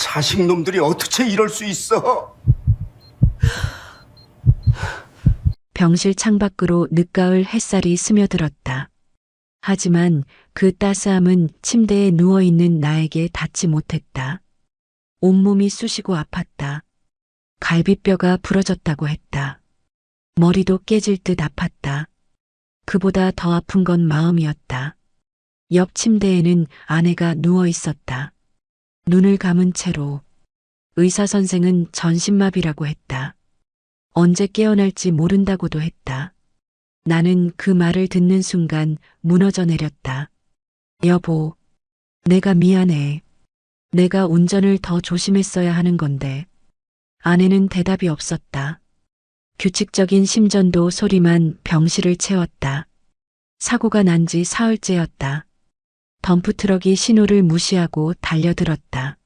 자식놈들이 어떻게 이럴 수 있어? 병실 창밖으로 늦가을 햇살이 스며들었다. 하지만 그 따스함은 침대에 누워있는 나에게 닿지 못했다. 온몸이 쑤시고 아팠다. 갈비뼈가 부러졌다고 했다. 머리도 깨질 듯 아팠다. 그보다 더 아픈 건 마음이었다. 옆 침대에는 아내가 누워 있었다. 눈을 감은 채로. 의사 선생은 전신마비라고 했다. 언제 깨어날지 모른다고도 했다. 나는 그 말을 듣는 순간 무너져 내렸다. 여보, 내가 미안해. 내가 운전을 더 조심했어야 하는 건데. 아내는 대답이 없었다. 규칙적인 심전도 소리만 병실을 채웠다. 사고가 난 지 사흘째였다. 덤프트럭이 신호를 무시하고 달려들었다.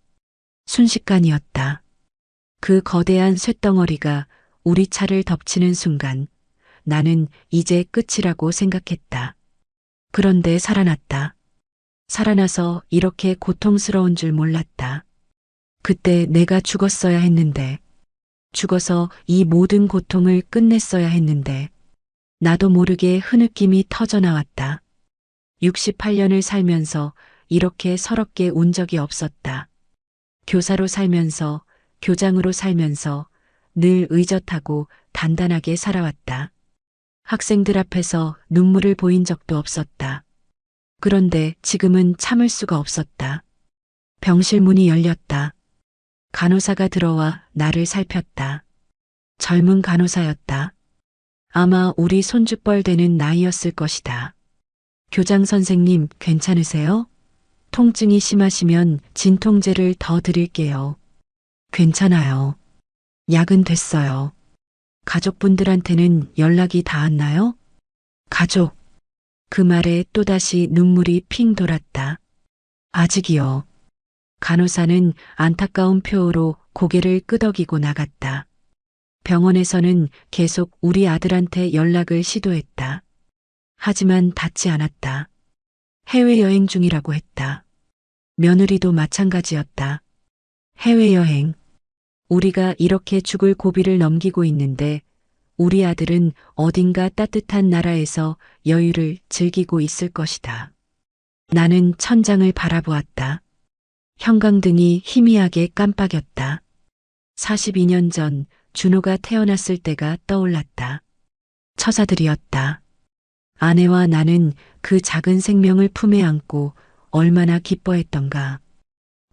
순식간이었다. 그 거대한 쇳덩어리가 우리 차를 덮치는 순간 나는 이제 끝이라고 생각했다. 그런데 살아났다. 살아나서 이렇게 고통스러운 줄 몰랐다. 그때 내가 죽었어야 했는데, 죽어서 이 모든 고통을 끝냈어야 했는데, 나도 모르게 흐느낌이 터져나왔다. 68년을 살면서 이렇게 서럽게 운 적이 없었다. 교사로 살면서, 교장으로 살면서 늘 의젓하고 단단하게 살아왔다. 학생들 앞에서 눈물을 보인 적도 없었다. 그런데 지금은 참을 수가 없었다. 병실 문이 열렸다. 간호사가 들어와 나를 살폈다. 젊은 간호사였다. 아마 우리 손주뻘 되는 나이였을 것이다. 교장 선생님, 괜찮으세요? 통증이 심하시면 진통제를 더 드릴게요. 괜찮아요. 약은 됐어요. 가족분들한테는 연락이 닿았나요? 가족. 그 말에 또다시 눈물이 핑 돌았다. 아직이요. 간호사는 안타까운 표호로 고개를 끄덕이고 나갔다. 병원에서는 계속 우리 아들한테 연락을 시도했다. 하지만 닿지 않았다. 해외여행 중이라고 했다. 며느리도 마찬가지였다. 해외여행. 우리가 이렇게 죽을 고비를 넘기고 있는데 우리 아들은 어딘가 따뜻한 나라에서 여유를 즐기고 있을 것이다. 나는 천장을 바라보았다. 형광등이 희미하게 깜빡였다. 42년 전 준호가 태어났을 때가 떠올랐다. 처자들이었다. 아내와 나는 그 작은 생명을 품에 안고 얼마나 기뻐했던가.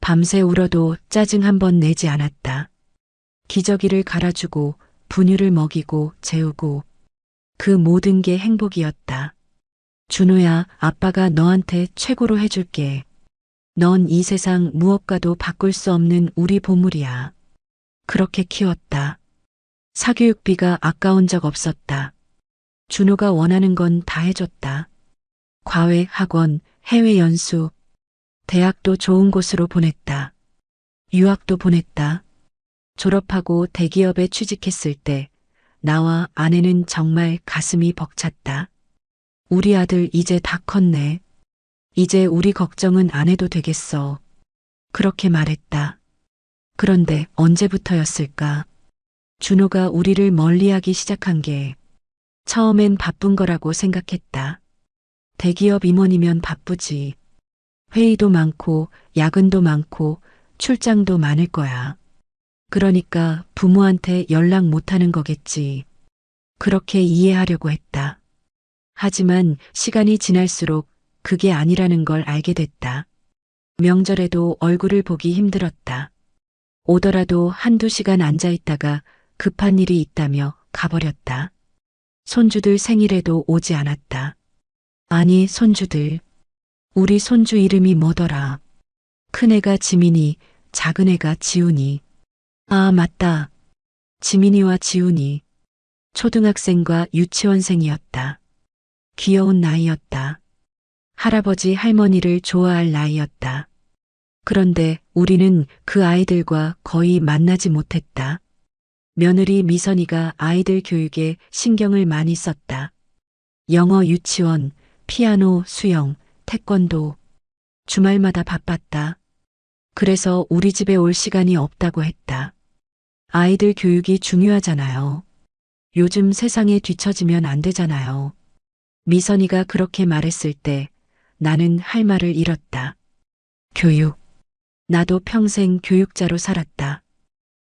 밤새 울어도 짜증 한 번 내지 않았다. 기저귀를 갈아주고 분유를 먹이고 재우고 그 모든 게 행복이었다. 준호야, 아빠가 너한테 최고로 해줄게. 넌 이 세상 무엇과도 바꿀 수 없는 우리 보물이야. 그렇게 키웠다. 사교육비가 아까운 적 없었다. 준호가 원하는 건 다 해줬다. 과외, 학원, 해외 연수, 대학도 좋은 곳으로 보냈다. 유학도 보냈다. 졸업하고 대기업에 취직했을 때 나와 아내는 정말 가슴이 벅찼다. 우리 아들 이제 다 컸네. 이제 우리 걱정은 안 해도 되겠어. 그렇게 말했다. 그런데 언제부터였을까? 준호가 우리를 멀리하기 시작한 게 처음엔 바쁜 거라고 생각했다. 대기업 임원이면 바쁘지. 회의도 많고 야근도 많고 출장도 많을 거야. 그러니까 부모한테 연락 못하는 거겠지. 그렇게 이해하려고 했다. 하지만 시간이 지날수록 그게 아니라는 걸 알게 됐다. 명절에도 얼굴을 보기 힘들었다. 오더라도 한두 시간 앉아있다가 급한 일이 있다며 가버렸다. 손주들 생일에도 오지 않았다. 아니, 손주들. 우리 손주 이름이 뭐더라? 큰애가 지민이, 작은애가 지훈이. 아, 맞다. 지민이와 지훈이. 초등학생과 유치원생이었다. 귀여운 나이였다. 할아버지 할머니를 좋아할 나이였다. 그런데 우리는 그 아이들과 거의 만나지 못했다. 며느리 미선이가 아이들 교육에 신경을 많이 썼다. 영어 유치원, 피아노, 수영, 태권도. 주말마다 바빴다. 그래서 우리 집에 올 시간이 없다고 했다. 아이들 교육이 중요하잖아요. 요즘 세상에 뒤처지면 안 되잖아요. 미선이가 그렇게 말했을 때 나는 할 말을 잃었다. 교육. 나도 평생 교육자로 살았다.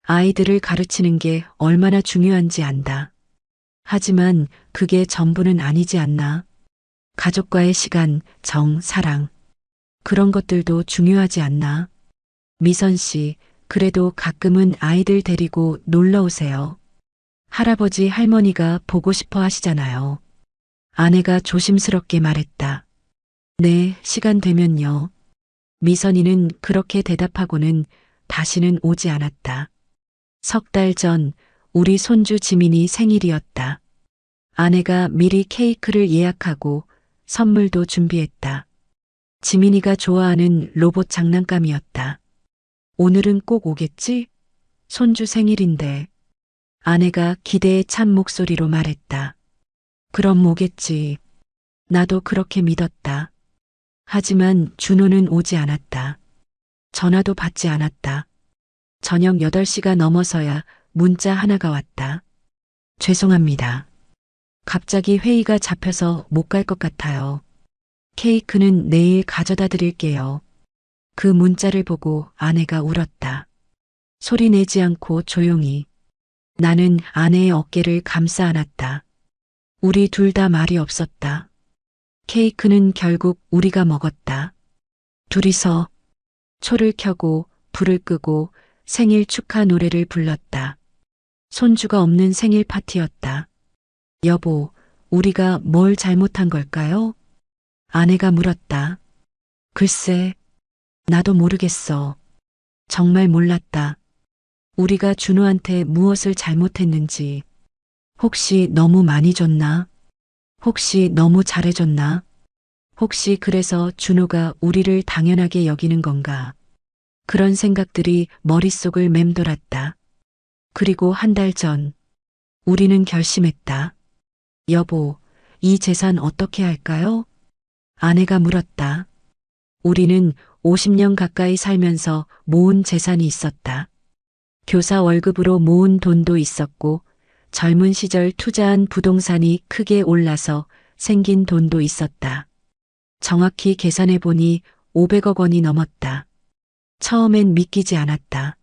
아이들을 가르치는 게 얼마나 중요한지 안다. 하지만 그게 전부는 아니지 않나? 가족과의 시간, 정, 사랑. 그런 것들도 중요하지 않나? 미선 씨, 그래도 가끔은 아이들 데리고 놀러 오세요. 할아버지, 할머니가 보고 싶어 하시잖아요. 아내가 조심스럽게 말했다. 네, 시간 되면요. 미선이는 그렇게 대답하고는 다시는 오지 않았다. 석 달 전 우리 손주 지민이 생일이었다. 아내가 미리 케이크를 예약하고 선물도 준비했다. 지민이가 좋아하는 로봇 장난감이었다. 오늘은 꼭 오겠지? 손주 생일인데. 아내가 기대에 찬 목소리로 말했다. 그럼 오겠지. 나도 그렇게 믿었다. 하지만 준호는 오지 않았다. 전화도 받지 않았다. 저녁 8시가 넘어서야 문자 하나가 왔다. 죄송합니다. 갑자기 회의가 잡혀서 못 갈 것 같아요. 케이크는 내일 가져다 드릴게요. 그 문자를 보고 아내가 울었다. 소리 내지 않고 조용히. 나는 아내의 어깨를 감싸 안았다. 우리 둘 다 말이 없었다. 케이크는 결국 우리가 먹었다. 둘이서 초를 켜고 불을 끄고 생일 축하 노래를 불렀다. 손주가 없는 생일 파티였다. 여보, 우리가 뭘 잘못한 걸까요? 아내가 물었다. 글쎄, 나도 모르겠어. 정말 몰랐다. 우리가 준호한테 무엇을 잘못했는지. 혹시 너무 많이 줬나? 혹시 너무 잘해줬나? 혹시 그래서 준호가 우리를 당연하게 여기는 건가? 그런 생각들이 머릿속을 맴돌았다. 그리고 한 달 전, 우리는 결심했다. 여보, 이 재산 어떻게 할까요? 아내가 물었다. 우리는 50년 가까이 살면서 모은 재산이 있었다. 교사 월급으로 모은 돈도 있었고, 젊은 시절 투자한 부동산이 크게 올라서 생긴 돈도 있었다. 정확히 계산해 보니 500억 원이 넘었다. 처음엔 믿기지 않았다.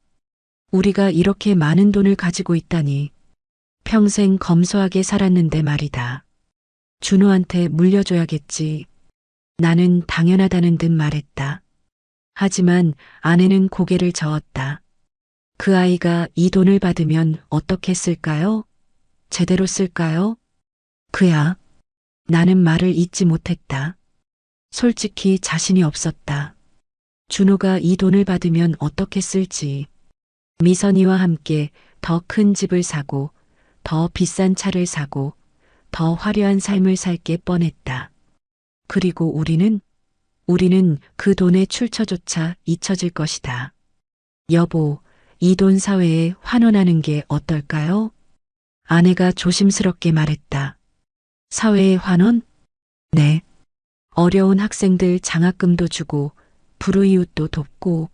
우리가 이렇게 많은 돈을 가지고 있다니. 평생 검소하게 살았는데 말이다. 준호한테 물려줘야겠지. 나는 당연하다는 듯 말했다. 하지만 아내는 고개를 저었다. 그 아이가 이 돈을 받으면 어떻게 쓸까요? 제대로 쓸까요? 그야. 나는 말을 잇지 못했다. 솔직히 자신이 없었다. 준호가 이 돈을 받으면 어떻게 쓸지. 미선이와 함께 더 큰 집을 사고, 더 비싼 차를 사고, 더 화려한 삶을 살게 뻔했다. 그리고 우리는 그 돈의 출처조차 잊혀질 것이다. 여보, 이 돈 사회에 환원하는 게 어떨까요? 아내가 조심스럽게 말했다. 사회에 환원? 네. 어려운 학생들 장학금도 주고 불우이웃도 돕고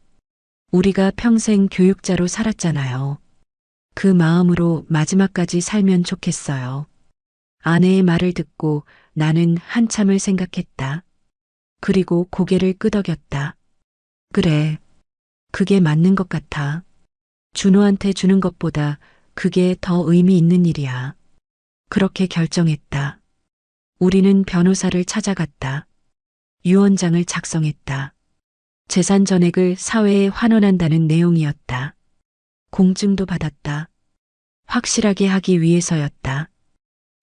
우리가 평생 교육자로 살았잖아요. 그 마음으로 마지막까지 살면 좋겠어요. 아내의 말을 듣고 나는 한참을 생각했다. 그리고 고개를 끄덕였다. 그래. 그게 맞는 것 같아. 준호한테 주는 것보다 그게 더 의미 있는 일이야. 그렇게 결정했다. 우리는 변호사를 찾아갔다. 유언장을 작성했다. 재산 전액을 사회에 환원한다는 내용이었다. 공증도 받았다. 확실하게 하기 위해서였다.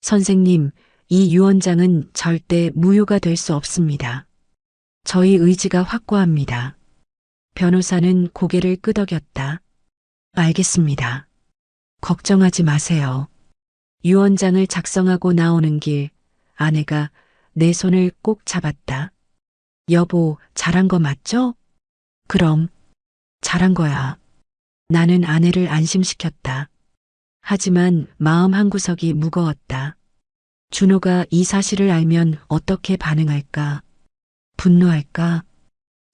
선생님, 이 유언장은 절대 무효가 될 수 없습니다. 저희 의지가 확고합니다. 변호사는 고개를 끄덕였다. 알겠습니다. 걱정하지 마세요. 유언장을 작성하고 나오는 길, 아내가 내 손을 꼭 잡았다. 여보, 잘한 거 맞죠? 그럼, 잘한 거야. 나는 아내를 안심시켰다. 하지만 마음 한구석이 무거웠다. 준호가 이 사실을 알면 어떻게 반응할까? 분노할까?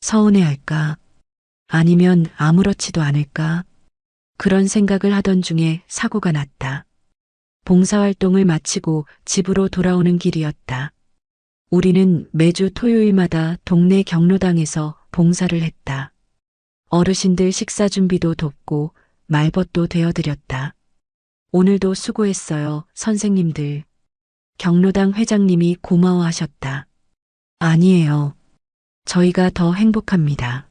서운해할까? 아니면 아무렇지도 않을까? 그런 생각을 하던 중에 사고가 났다. 봉사활동을 마치고 집으로 돌아오는 길이었다. 우리는 매주 토요일마다 동네 경로당에서 봉사를 했다. 어르신들 식사 준비도 돕고 말벗도 되어드렸다. 오늘도 수고했어요, 선생님들. 경로당 회장님이 고마워하셨다. 아니에요. 저희가 더 행복합니다.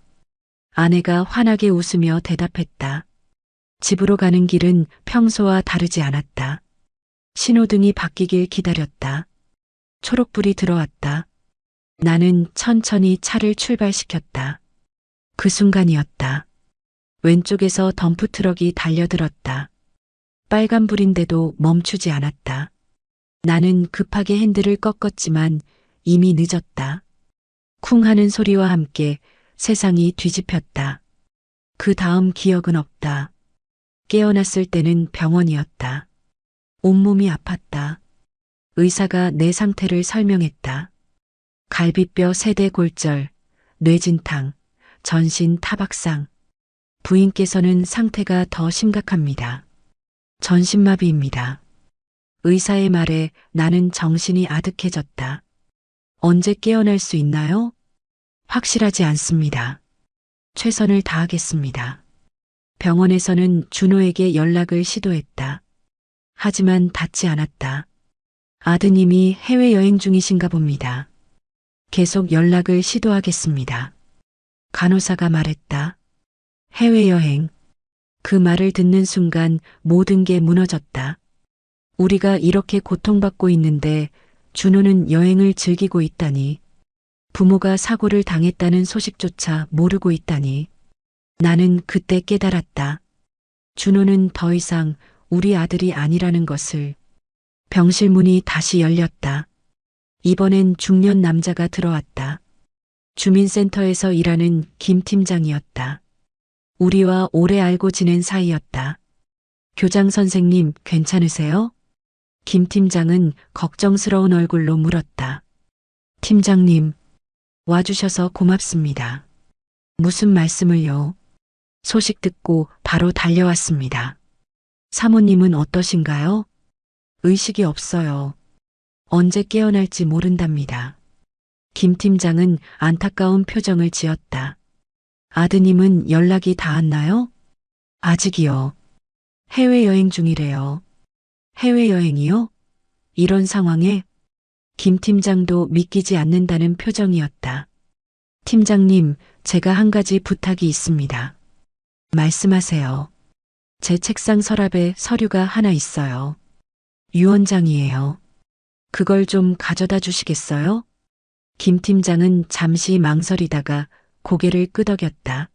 아내가 환하게 웃으며 대답했다. 집으로 가는 길은 평소와 다르지 않았다. 신호등이 바뀌길 기다렸다. 초록불이 들어왔다. 나는 천천히 차를 출발시켰다. 그 순간이었다. 왼쪽에서 덤프트럭이 달려들었다. 빨간불인데도 멈추지 않았다. 나는 급하게 핸들을 꺾었지만 이미 늦었다. 쿵 하는 소리와 함께 세상이 뒤집혔다. 그 다음 기억은 없다. 깨어났을 때는 병원이었다. 온몸이 아팠다. 의사가 내 상태를 설명했다. 갈비뼈 세대 골절, 뇌진탕, 전신 타박상. 부인께서는 상태가 더 심각합니다. 전신마비입니다. 의사의 말에 나는 정신이 아득해졌다. 언제 깨어날 수 있나요? 확실하지 않습니다. 최선을 다하겠습니다. 병원에서는 준호에게 연락을 시도했다. 하지만 닿지 않았다. 아드님이 해외여행 중이신가 봅니다. 계속 연락을 시도하겠습니다. 간호사가 말했다. 해외여행. 그 말을 듣는 순간 모든 게 무너졌다. 우리가 이렇게 고통받고 있는데 준호는 여행을 즐기고 있다니. 부모가 사고를 당했다는 소식조차 모르고 있다니. 나는 그때 깨달았다. 준호는 더 이상 우리 아들이 아니라는 것을. 병실 문이 다시 열렸다. 이번엔 중년 남자가 들어왔다. 주민센터에서 일하는 김 팀장이었다. 우리와 오래 알고 지낸 사이였다. 교장 선생님, 괜찮으세요? 김 팀장은 걱정스러운 얼굴로 물었다. 팀장님, 와주셔서 고맙습니다. 무슨 말씀을요? 소식 듣고 바로 달려왔습니다. 사모님은 어떠신가요? 의식이 없어요. 언제 깨어날지 모른답니다. 김 팀장은 안타까운 표정을 지었다. 아드님은 연락이 닿았나요? 아직이요. 해외여행 중이래요. 해외여행이요? 이런 상황에 김 팀장도 믿기지 않는다는 표정이었다. 팀장님, 제가 한 가지 부탁이 있습니다. 말씀하세요. 제 책상 서랍에 서류가 하나 있어요. 유언장이에요. 그걸 좀 가져다 주시겠어요? 김 팀장은 잠시 망설이다가 고개를 끄덕였다.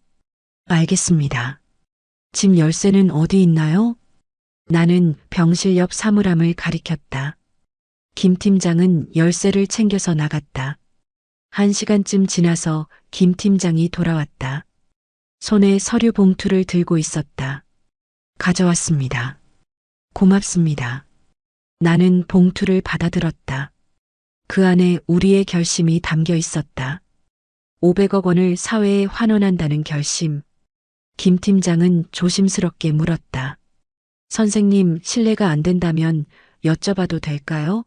알겠습니다. 집 열쇠는 어디 있나요? 나는 병실 옆 사물함을 가리켰다. 김 팀장은 열쇠를 챙겨서 나갔다. 1시간쯤 지나서 김 팀장이 돌아왔다. 손에 서류 봉투를 들고 있었다. 가져왔습니다. 고맙습니다. 나는 봉투를 받아들었다. 그 안에 우리의 결심이 담겨 있었다. 500억 원을 사회에 환원한다는 결심. 김 팀장은 조심스럽게 물었다. 선생님, 실례가 안 된다면 여쭤봐도 될까요?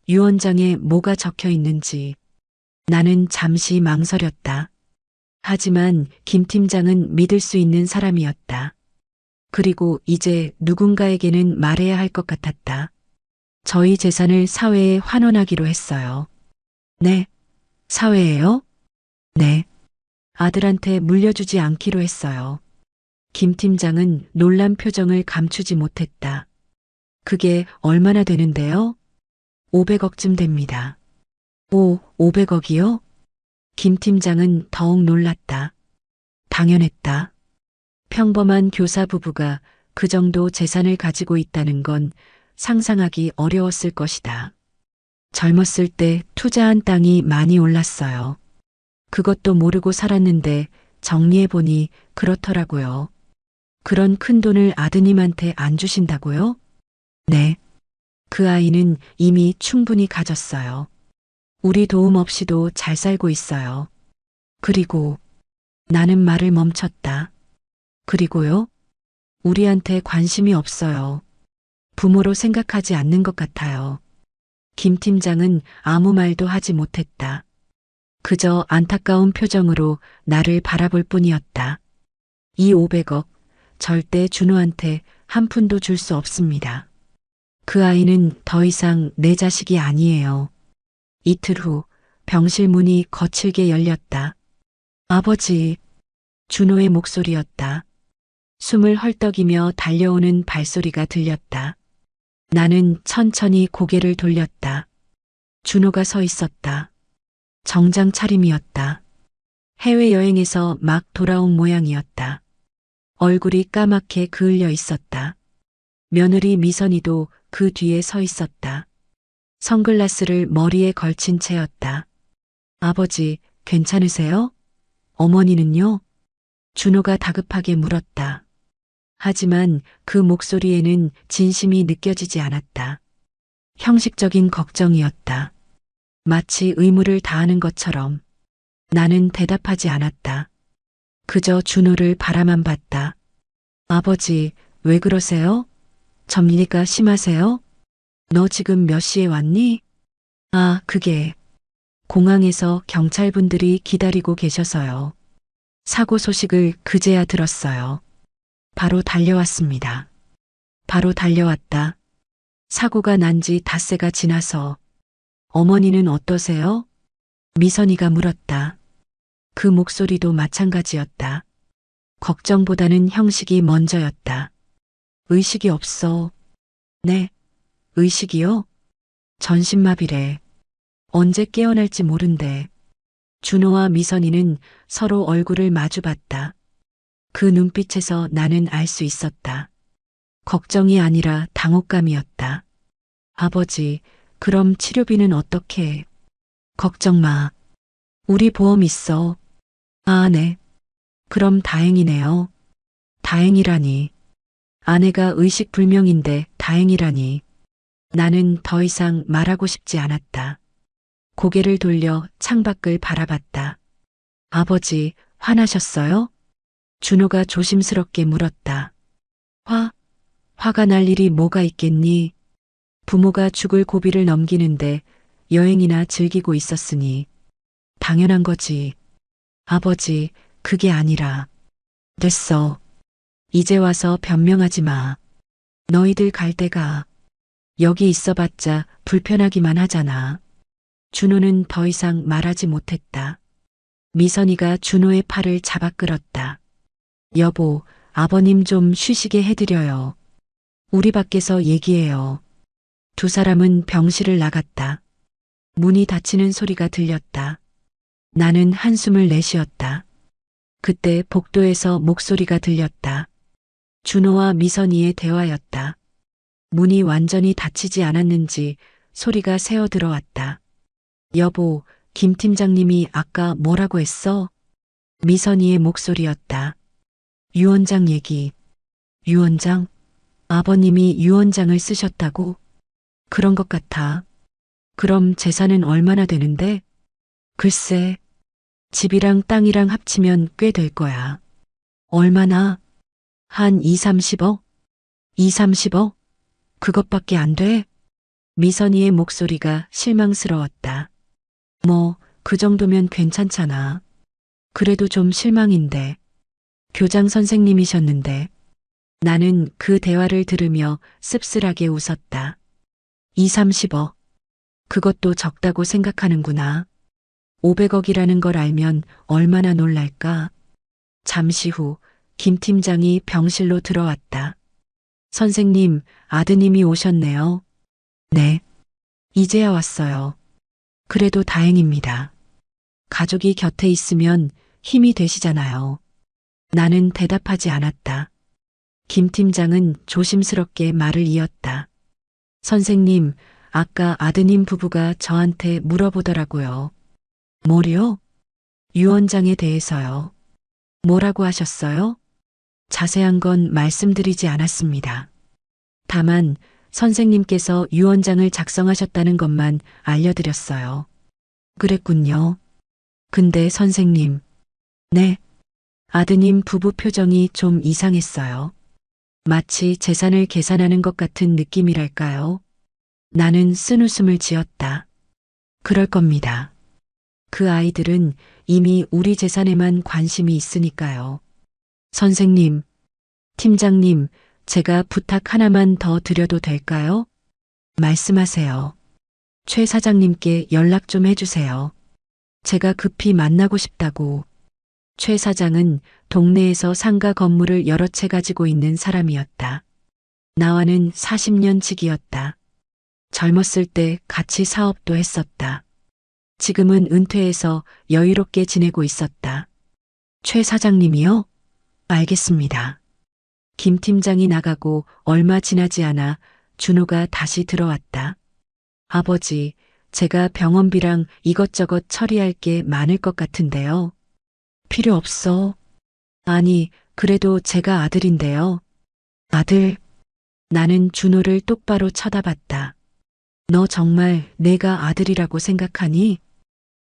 유언장에 뭐가 적혀 있는지. 나는 잠시 망설였다. 하지만 김 팀장은 믿을 수 있는 사람이었다. 그리고 이제 누군가에게는 말해야 할 것 같았다. 저희 재산을 사회에 환원하기로 했어요. 네. 사회에요? 네. 아들한테 물려주지 않기로 했어요. 김 팀장은 놀란 표정을 감추지 못했다. 그게 얼마나 되는데요? 500억쯤 됩니다. 500억이요? 김 팀장은 더욱 놀랐다. 당연했다. 평범한 교사 부부가 그 정도 재산을 가지고 있다는 건 상상하기 어려웠을 것이다. 젊었을 때 투자한 땅이 많이 올랐어요. 그것도 모르고 살았는데 정리해보니 그렇더라고요. 그런 큰 돈을 아드님한테 안 주신다고요? 네. 그 아이는 이미 충분히 가졌어요. 우리 도움 없이도 잘 살고 있어요. 그리고 나는 말을 멈췄다. 그리고요? 우리한테 관심이 없어요. 부모로 생각하지 않는 것 같아요. 김 팀장은 아무 말도 하지 못했다. 그저 안타까운 표정으로 나를 바라볼 뿐이었다. 이 500억 절대 준호한테 한 푼도 줄 수 없습니다. 그 아이는 더 이상 내 자식이 아니에요. 이틀 후 병실 문이 거칠게 열렸다. 아버지, 준호의 목소리였다. 숨을 헐떡이며 달려오는 발소리가 들렸다. 나는 천천히 고개를 돌렸다. 준호가 서 있었다. 정장 차림이었다. 해외여행에서 막 돌아온 모양이었다. 얼굴이 까맣게 그을려 있었다. 며느리 미선이도 그 뒤에 서 있었다. 선글라스를 머리에 걸친 채였다. 아버지, 괜찮으세요? 어머니는요? 준호가 다급하게 물었다. 하지만 그 목소리에는 진심이 느껴지지 않았다. 형식적인 걱정이었다. 마치 의무를 다하는 것처럼. 나는 대답하지 않았다. 그저 준호를 바라만 봤다. 아버지, 왜 그러세요? 점리가 심하세요? 너 지금 몇 시에 왔니? 아, 그게 공항에서 경찰분들이 기다리고 계셔서요. 사고 소식을 그제야 들었어요. 바로 달려왔습니다. 바로 달려왔다. 사고가 난 지 닷새가 지나서. 어머니는 어떠세요? 미선이가 물었다. 그 목소리도 마찬가지였다. 걱정보다는 형식이 먼저였다. 의식이 없어. 네, 의식이요? 전신마비래. 언제 깨어날지 모른대. 준호와 미선이는 서로 얼굴을 마주봤다. 그 눈빛에서 나는 알 수 있었다. 걱정이 아니라 당혹감이었다. 아버지, 그럼 치료비는 어떻게 해? 걱정 마. 우리 보험 있어. 아, 네. 그럼 다행이네요. 다행이라니. 아내가 의식불명인데 다행이라니. 나는 더 이상 말하고 싶지 않았다. 고개를 돌려 창밖을 바라봤다. 아버지, 화나셨어요? 준호가 조심스럽게 물었다. 화가 날 일이 뭐가 있겠니? 부모가 죽을 고비를 넘기는데 여행이나 즐기고 있었으니. 당연한 거지. 아버지, 그게 아니라. 됐어. 이제 와서 변명하지 마. 너희들 갈 데가. 여기 있어봤자 불편하기만 하잖아. 준호는 더 이상 말하지 못했다. 미선이가 준호의 팔을 잡아 끌었다. 여보, 아버님 좀 쉬시게 해드려요. 우리 밖에서 얘기해요. 두 사람은 병실을 나갔다. 문이 닫히는 소리가 들렸다. 나는 한숨을 내쉬었다. 그때 복도에서 목소리가 들렸다. 준호와 미선이의 대화였다. 문이 완전히 닫히지 않았는지 소리가 새어 들어왔다. 여보, 김 팀장님이 아까 뭐라고 했어? 미선이의 목소리였다. 유언장 얘기. 유언장? 아버님이 유언장을 쓰셨다고? 그런 것 같아. 그럼 재산은 얼마나 되는데? 글쎄, 집이랑 땅이랑 합치면 꽤 될 거야. 얼마나? 한 2, 30억? 2, 30억? 그것밖에 안 돼? 미선이의 목소리가 실망스러웠다. 뭐, 그 정도면 괜찮잖아. 그래도 좀 실망인데. 교장 선생님이셨는데. 나는 그 대화를 들으며 씁쓸하게 웃었다. 2, 30억. 그것도 적다고 생각하는구나. 500억이라는 걸 알면 얼마나 놀랄까. 잠시 후 김 팀장이 병실로 들어왔다. 선생님, 아드님이 오셨네요. 네. 이제야 왔어요. 그래도 다행입니다. 가족이 곁에 있으면 힘이 되시잖아요. 나는 대답하지 않았다. 김 팀장은 조심스럽게 말을 이었다. 선생님, 아까 아드님 부부가 저한테 물어보더라고요. 뭐요? 유언장에 대해서요. 뭐라고 하셨어요? 자세한 건 말씀드리지 않았습니다. 다만 선생님께서 유언장을 작성하셨다는 것만 알려드렸어요. 그랬군요. 근데 선생님. 네, 아드님 부부 표정이 좀 이상했어요. 마치 재산을 계산하는 것 같은 느낌이랄까요? 나는 쓴웃음을 지었다. 그럴 겁니다. 그 아이들은 이미 우리 재산에만 관심이 있으니까요. 선생님, 팀장님, 제가 부탁 하나만 더 드려도 될까요? 말씀하세요. 최 사장님께 연락 좀 해주세요. 제가 급히 만나고 싶다고. 최 사장은 동네에서 상가 건물을 여러 채 가지고 있는 사람이었다. 나와는 40년 지기였다. 젊었을 때 같이 사업도 했었다. 지금은 은퇴해서 여유롭게 지내고 있었다. 최 사장님이요? 알겠습니다. 김 팀장이 나가고 얼마 지나지 않아 준호가 다시 들어왔다. 아버지, 제가 병원비랑 이것저것 처리할 게 많을 것 같은데요. 필요 없어. 아니, 그래도 제가 아들인데요. 아들. 나는 준호를 똑바로 쳐다봤다. 너 정말 내가 아들이라고 생각하니?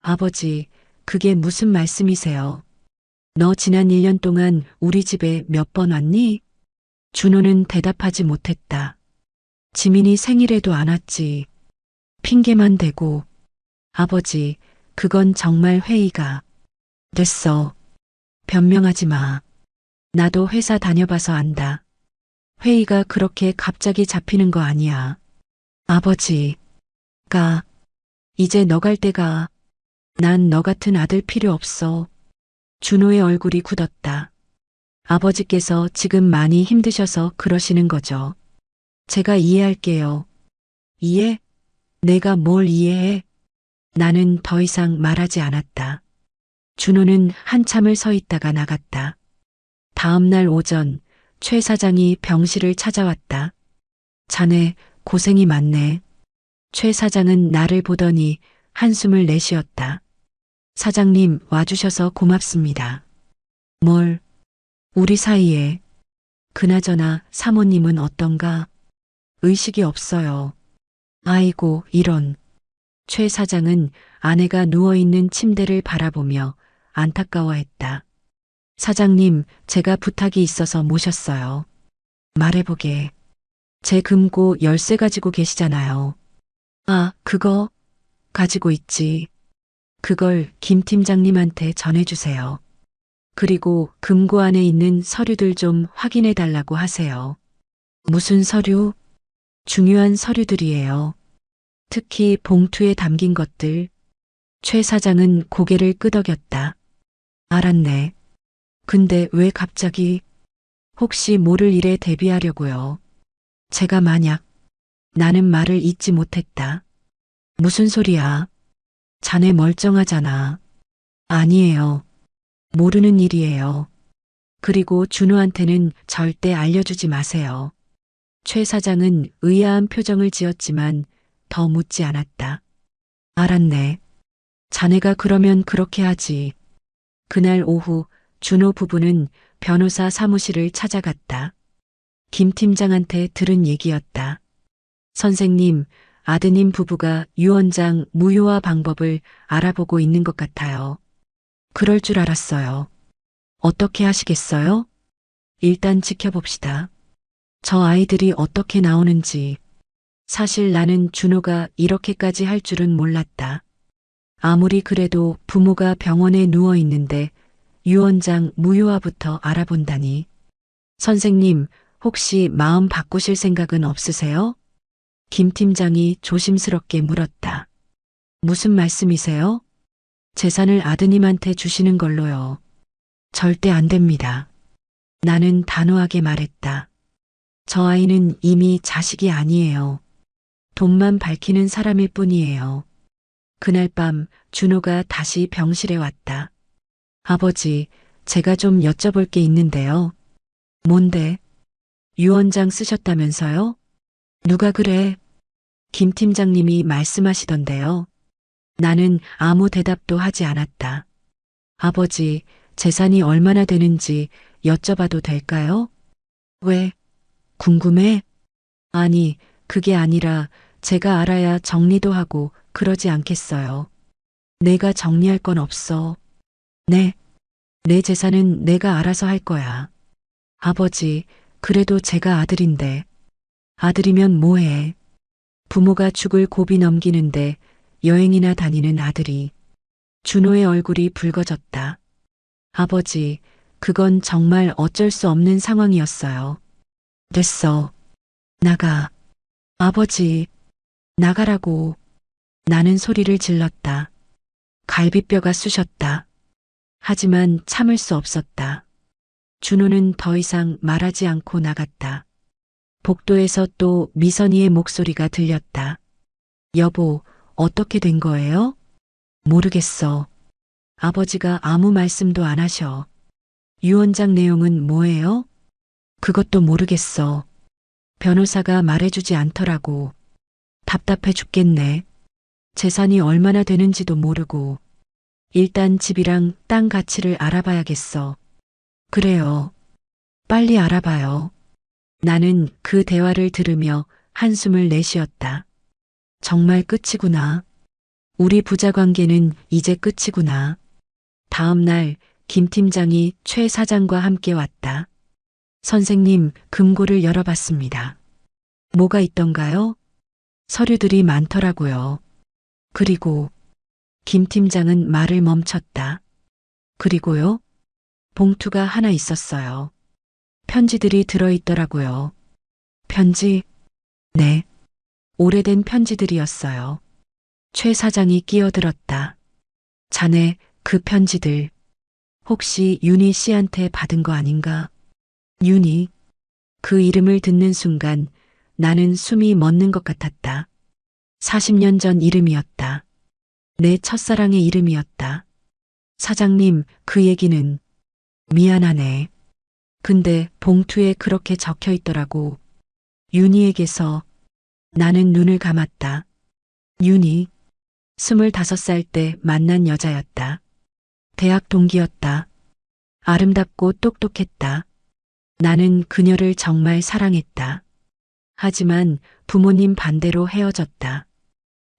아버지, 그게 무슨 말씀이세요? 너 지난 1년 동안 우리 집에 몇 번 왔니? 준호는 대답하지 못했다. 지민이 생일에도 안 왔지. 핑계만 대고. 아버지, 그건 정말 회의가. 됐어. 변명하지 마. 나도 회사 다녀봐서 안다. 회의가 그렇게 갑자기 잡히는 거 아니야. 아버지, 가. 이제 너 갈 때가. 난 너 같은 아들 필요 없어. 준호의 얼굴이 굳었다. 아버지께서 지금 많이 힘드셔서 그러시는 거죠. 제가 이해할게요. 이해? 내가 뭘 이해해? 나는 더 이상 말하지 않았다. 준호는 한참을 서 있다가 나갔다. 다음 날 오전 최 사장이 병실을 찾아왔다. 자네 고생이 많네. 최 사장은 나를 보더니 한숨을 내쉬었다. 사장님 와주셔서 고맙습니다. 뭘? 우리 사이에. 그나저나 사모님은 어떤가? 의식이 없어요. 아이고, 이런. 최 사장은 아내가 누워있는 침대를 바라보며 안타까워했다. 사장님, 제가 부탁이 있어서 모셨어요. 말해보게. 제 금고 열쇠 가지고 계시잖아요. 아, 그거 가지고 있지. 그걸 김 팀장님한테 전해주세요. 그리고 금고 안에 있는 서류들 좀 확인해 달라고 하세요. 무슨 서류? 중요한 서류들이에요. 특히 봉투에 담긴 것들. 최 사장은 고개를 끄덕였다. 알았네. 근데 왜 갑자기? 혹시 모를 일에 대비하려고요. 제가 만약. 나는 말을 잇지 못했다. 무슨 소리야? 자네 멀쩡하잖아. 아니에요. 모르는 일이에요. 그리고 준호한테는 절대 알려주지 마세요. 최 사장은 의아한 표정을 지었지만 더 묻지 않았다. 알았네. 자네가 그러면 그렇게 하지. 그날 오후 준호 부부는 변호사 사무실을 찾아갔다. 김 팀장한테 들은 얘기였다. 선생님, 아드님 부부가 유언장 무효화 방법을 알아보고 있는 것 같아요. 그럴 줄 알았어요. 어떻게 하시겠어요? 일단 지켜봅시다. 저 아이들이 어떻게 나오는지. 사실 나는 준호가 이렇게까지 할 줄은 몰랐다. 아무리 그래도 부모가 병원에 누워 있는데 유언장 무효화부터 알아본다니. 선생님, 혹시 마음 바꾸실 생각은 없으세요? 김 팀장이 조심스럽게 물었다. 무슨 말씀이세요? 재산을 아드님한테 주시는 걸로요. 절대 안 됩니다. 나는 단호하게 말했다. 저 아이는 이미 자식이 아니에요. 돈만 밝히는 사람일 뿐이에요. 그날 밤 준호가 다시 병실에 왔다. 아버지, 제가 좀 여쭤볼 게 있는데요. 뭔데? 유언장 쓰셨다면서요? 누가 그래? 김 팀장님이 말씀하시던데요. 나는 아무 대답도 하지 않았다. 아버지, 재산이 얼마나 되는지 여쭤봐도 될까요? 왜? 궁금해? 아니, 그게 아니라 제가 알아야 정리도 하고 그러지 않겠어요. 내가 정리할 건 없어. 네? 내 재산은 내가 알아서 할 거야. 아버지, 그래도 제가 아들인데. 아들이면 뭐해? 부모가 죽을 고비 넘기는데 여행이나 다니는 아들이. 준호의 얼굴이 붉어졌다. 아버지, 그건 정말 어쩔 수 없는 상황이었어요. 됐어. 나가. 아버지, 나가라고. 나는 소리를 질렀다. 갈비뼈가 쑤셨다. 하지만 참을 수 없었다. 준호는 더 이상 말하지 않고 나갔다. 복도에서 또 미선이의 목소리가 들렸다. 여보, 어떻게 된 거예요? 모르겠어. 아버지가 아무 말씀도 안 하셔. 유언장 내용은 뭐예요? 그것도 모르겠어. 변호사가 말해주지 않더라고. 답답해 죽겠네. 재산이 얼마나 되는지도 모르고. 일단 집이랑 땅 가치를 알아봐야겠어. 그래요. 빨리 알아봐요. 나는 그 대화를 들으며 한숨을 내쉬었다. 정말 끝이구나. 우리 부자 관계는 이제 끝이구나. 다음 날 김 팀장이 최 사장과 함께 왔다. 선생님, 금고를 열어봤습니다. 뭐가 있던가요? 서류들이 많더라고요. 그리고 김 팀장은 말을 멈췄다. 그리고요? 봉투가 하나 있었어요. 편지들이 들어있더라고요. 편지? 네. 오래된 편지들이었어요. 최 사장이 끼어들었다. 자네, 그 편지들. 혹시 윤희 씨한테 받은 거 아닌가? 윤희. 그 이름을 듣는 순간 나는 숨이 멎는 것 같았다. 40년 전 이름이었다. 내 첫사랑의 이름이었다. 사장님, 그 얘기는 미안하네. 근데 봉투에 그렇게 적혀 있더라고. 윤희에게서. 나는 눈을 감았다. 윤희. 25살 때 만난 여자였다. 대학 동기였다. 아름답고 똑똑했다. 나는 그녀를 정말 사랑했다. 하지만 부모님 반대로 헤어졌다.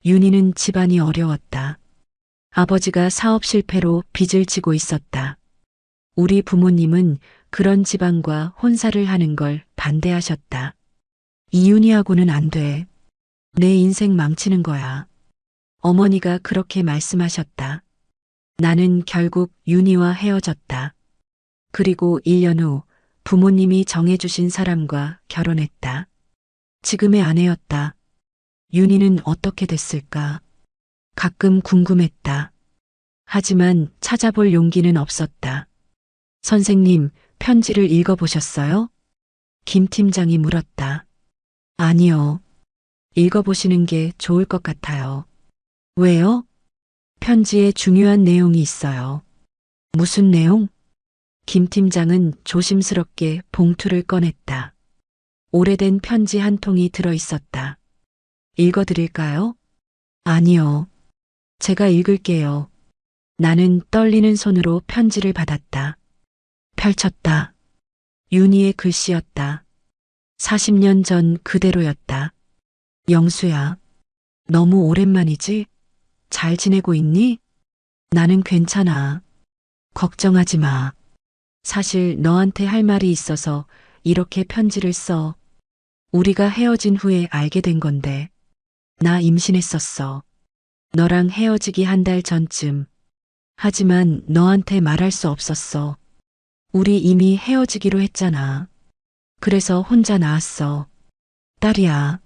윤희는 집안이 어려웠다. 아버지가 사업 실패로 빚을 지고 있었다. 우리 부모님은 그런 집안과 혼사를 하는 걸 반대하셨다. 이윤희하고는 안 돼. 내 인생 망치는 거야. 어머니가 그렇게 말씀하셨다. 나는 결국 윤희와 헤어졌다. 그리고 1년 후 부모님이 정해주신 사람과 결혼했다. 지금의 아내였다. 윤희는 어떻게 됐을까? 가끔 궁금했다. 하지만 찾아볼 용기는 없었다. 선생님, 편지를 읽어보셨어요? 김 팀장이 물었다. 아니요. 읽어보시는 게 좋을 것 같아요. 왜요? 편지에 중요한 내용이 있어요. 무슨 내용? 김 팀장은 조심스럽게 봉투를 꺼냈다. 오래된 편지 한 통이 들어 있었다. 읽어드릴까요? 아니요. 제가 읽을게요. 나는 떨리는 손으로 편지를 받았다. 펼쳤다. 윤희의 글씨였다. 40년 전 그대로였다. 영수야, 너무 오랜만이지? 잘 지내고 있니? 나는 괜찮아. 걱정하지 마. 사실 너한테 할 말이 있어서 이렇게 편지를 써. 우리가 헤어진 후에 알게 된 건데. 나 임신했었어. 너랑 헤어지기 한 달 전쯤. 하지만 너한테 말할 수 없었어. 우리 이미 헤어지기로 했잖아. 그래서 혼자 낳았어. 딸이야.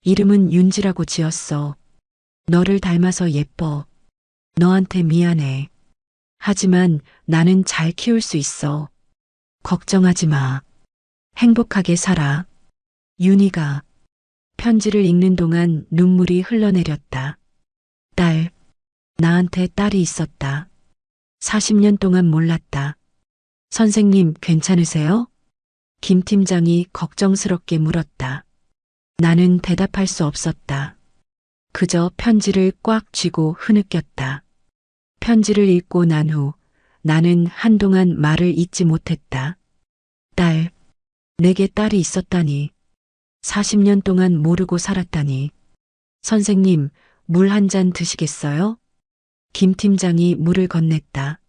이름은 윤지라고 지었어. 너를 닮아서 예뻐. 너한테 미안해. 하지만 나는 잘 키울 수 있어. 걱정하지 마. 행복하게 살아. 윤희가 편지를 읽는 동안 눈물이 흘러내렸다. 딸, 나한테 딸이 있었다. 40년 동안 몰랐다. 선생님, 괜찮으세요? 김 팀장이 걱정스럽게 물었다. 나는 대답할 수 없었다. 그저 편지를 꽉 쥐고 흐느꼈다. 편지를 읽고 난 후 나는 한동안 말을 잇지 못했다. 딸, 내게 딸이 있었다니. 40년 동안 모르고 살았다니. 선생님, 물 한 잔 드시겠어요? 김 팀장이 물을 건넸다.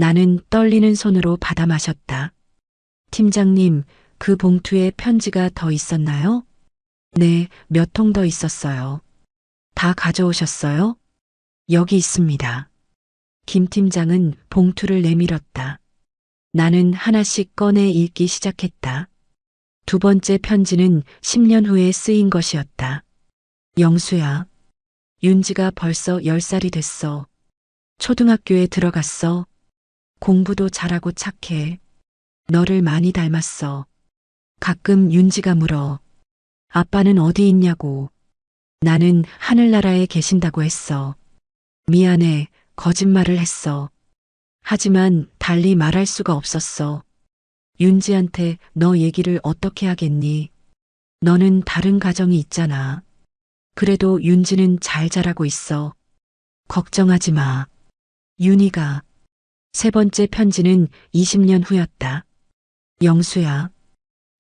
나는 떨리는 손으로 받아 마셨다. 팀장님, 그 봉투에 편지가 더 있었나요? 네, 몇 통 더 있었어요. 다 가져오셨어요? 여기 있습니다. 김 팀장은 봉투를 내밀었다. 나는 하나씩 꺼내 읽기 시작했다. 두 번째 편지는 10년 후에 쓰인 것이었다. 영수야, 윤지가 벌써 10살이 됐어. 초등학교에 들어갔어. 공부도 잘하고 착해. 너를 많이 닮았어. 가끔 윤지가 물어. 아빠는 어디 있냐고. 나는 하늘나라에 계신다고 했어. 미안해, 거짓말을 했어. 하지만 달리 말할 수가 없었어. 윤지한테 너 얘기를 어떻게 하겠니? 너는 다른 가정이 있잖아. 그래도 윤지는 잘 자라고 있어. 걱정하지 마. 윤희가. 세 번째 편지는 20년 후였다. 영수야.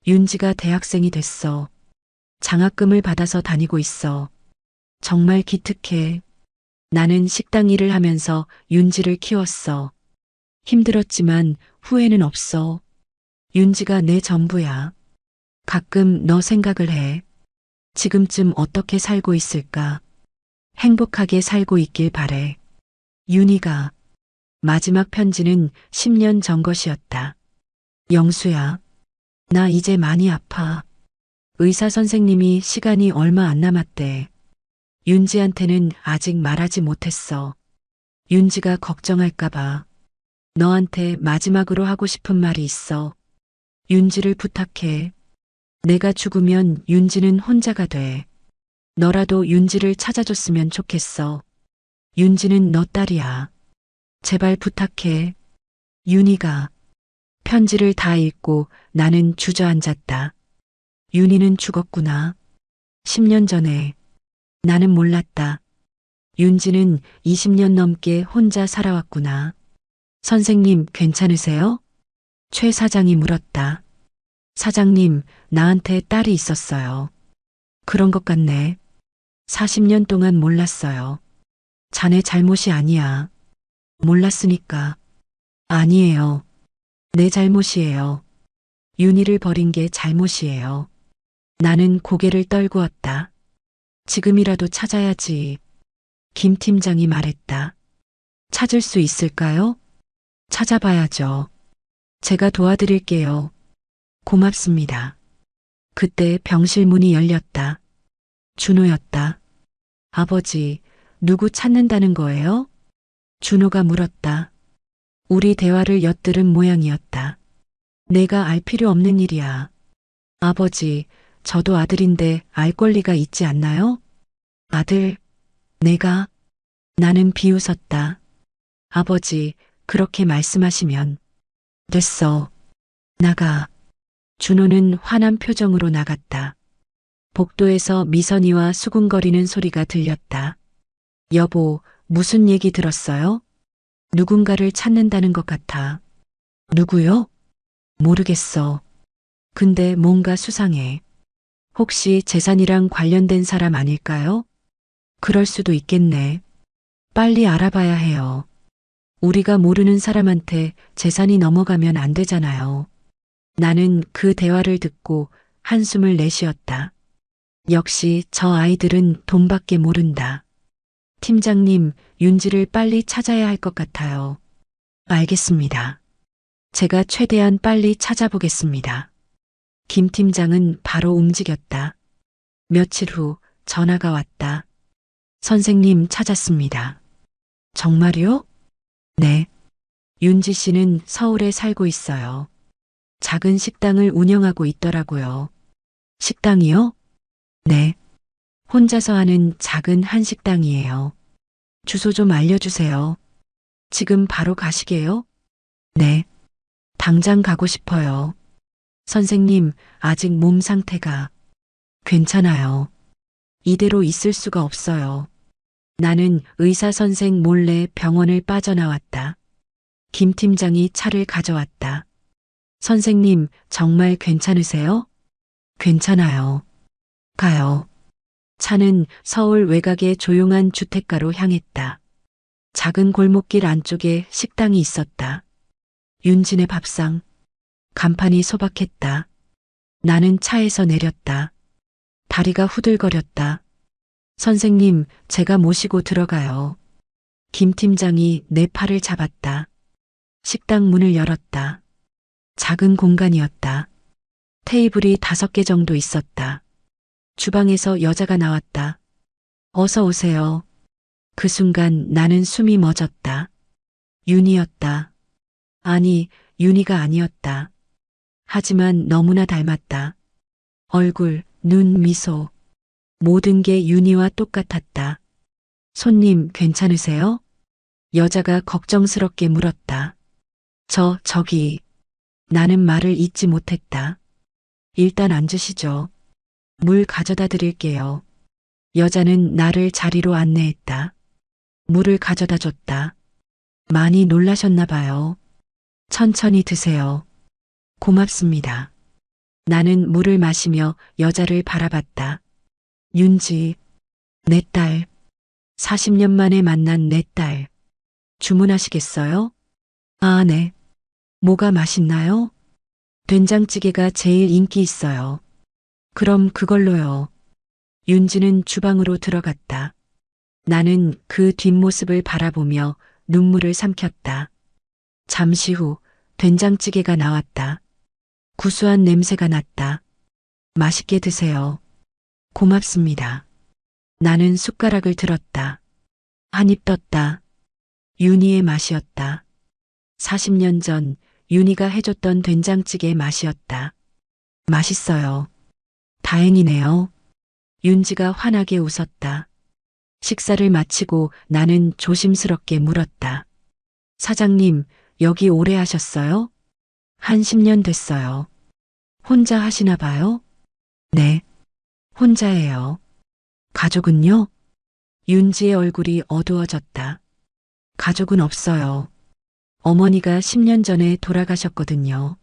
윤지가 대학생이 됐어. 장학금을 받아서 다니고 있어. 정말 기특해. 나는 식당 일을 하면서 윤지를 키웠어. 힘들었지만 후회는 없어. 윤지가 내 전부야. 가끔 너 생각을 해. 지금쯤 어떻게 살고 있을까? 행복하게 살고 있길 바래. 윤희가. 마지막 편지는 10년 전 것이었다. 영수야. 나 이제 많이 아파. 의사 선생님이 시간이 얼마 안 남았대. 윤지한테는 아직 말하지 못했어. 윤지가 걱정할까봐. 너한테 마지막으로 하고 싶은 말이 있어. 윤지를 부탁해. 내가 죽으면 윤지는 혼자가 돼. 너라도 윤지를 찾아줬으면 좋겠어. 윤지는 너 딸이야. 제발 부탁해. 윤희가. 편지를 다 읽고 나는 주저앉았다. 윤희는 죽었구나. 10년 전에. 나는 몰랐다. 윤지는 20년 넘게 혼자 살아왔구나. 선생님, 괜찮으세요? 최 사장이 물었다. 사장님, 나한테 딸이 있었어요. 그런 것 같네. 40년 동안 몰랐어요. 자네 잘못이 아니야. 몰랐으니까. 아니에요. 내 잘못이에요. 윤희를 버린 게 잘못이에요. 나는 고개를 떨구었다. 지금이라도 찾아야지. 김 팀장이 말했다. 찾을 수 있을까요? 찾아봐야죠. 제가 도와드릴게요. 고맙습니다. 그때 병실 문이 열렸다. 준호였다. 아버지, 누구 찾는다는 거예요? 준호가 물었다. 우리 대화를 엿들은 모양이었다. 내가 알 필요 없는 일이야. 아버지, 저도 아들인데 알 권리가 있지 않나요? 아들, 내가. 나는 비웃었다. 아버지, 그렇게 말씀하시면. 됐어. 나가. 준호는 화난 표정으로 나갔다. 복도에서 미선이와 수군거리는 소리가 들렸다. 여보, 무슨 얘기 들었어요? 누군가를 찾는다는 것 같아. 누구요? 모르겠어. 근데 뭔가 수상해. 혹시 재산이랑 관련된 사람 아닐까요? 그럴 수도 있겠네. 빨리 알아봐야 해요. 우리가 모르는 사람한테 재산이 넘어가면 안 되잖아요. 나는 그 대화를 듣고 한숨을 내쉬었다. 역시 저 아이들은 돈밖에 모른다. 팀장님, 윤지를 빨리 찾아야 할 것 같아요. 알겠습니다. 제가 최대한 빨리 찾아보겠습니다. 김 팀장은 바로 움직였다. 며칠 후 전화가 왔다. 선생님 찾았습니다. 정말요? 네. 윤지 씨는 서울에 살고 있어요. 작은 식당을 운영하고 있더라고요. 식당이요? 네. 혼자서 하는 작은 한식당이에요. 주소 좀 알려주세요. 지금 바로 가시게요? 네. 당장 가고 싶어요. 선생님, 아직 몸 상태가 괜찮아요. 이대로 있을 수가 없어요. 나는 의사 선생 몰래 병원을 빠져나왔다. 김 팀장이 차를 가져왔다. 선생님, 정말 괜찮으세요? 괜찮아요. 가요. 차는 서울 외곽의 조용한 주택가로 향했다. 작은 골목길 안쪽에 식당이 있었다. 윤진의 밥상. 간판이 소박했다. 나는 차에서 내렸다. 다리가 후들거렸다. 선생님, 제가 모시고 들어가요. 김 팀장이 내 팔을 잡았다. 식당 문을 열었다. 작은 공간이었다. 테이블이 5개 정도 있었다. 주방에서 여자가 나왔다. 어서 오세요. 그 순간 나는 숨이 멎었다. 윤이었다. 아니, 윤이가 아니었다. 하지만 너무나 닮았다. 얼굴, 눈, 미소. 모든 게 윤희와 똑같았다. 손님, 괜찮으세요? 여자가 걱정스럽게 물었다. 저기. 나는 말을 잇지 못했다. 일단 앉으시죠. 물 가져다 드릴게요. 여자는 나를 자리로 안내했다. 물을 가져다 줬다. 많이 놀라셨나 봐요. 천천히 드세요. 고맙습니다. 나는 물을 마시며 여자를 바라봤다. 윤지, 내 딸. 40년 만에 만난 내 딸. 주문하시겠어요? 아, 네. 뭐가 맛있나요? 된장찌개가 제일 인기 있어요. 그럼 그걸로요. 윤지는 주방으로 들어갔다. 나는 그 뒷모습을 바라보며 눈물을 삼켰다. 잠시 후 된장찌개가 나왔다. 구수한 냄새가 났다. 맛있게 드세요. 고맙습니다. 나는 숟가락을 들었다. 한 입 떴다. 윤희의 맛이었다. 40년 전 윤희가 해줬던 된장찌개 맛이었다. 맛있어요. 다행이네요. 윤지가 환하게 웃었다. 식사를 마치고 나는 조심스럽게 물었다. 사장님, 여기 오래 하셨어요? 한 10년 됐어요. 혼자 하시나 봐요? 네, 혼자예요. 가족은요? 윤지의 얼굴이 어두워졌다. 가족은 없어요. 어머니가 10년 전에 돌아가셨거든요.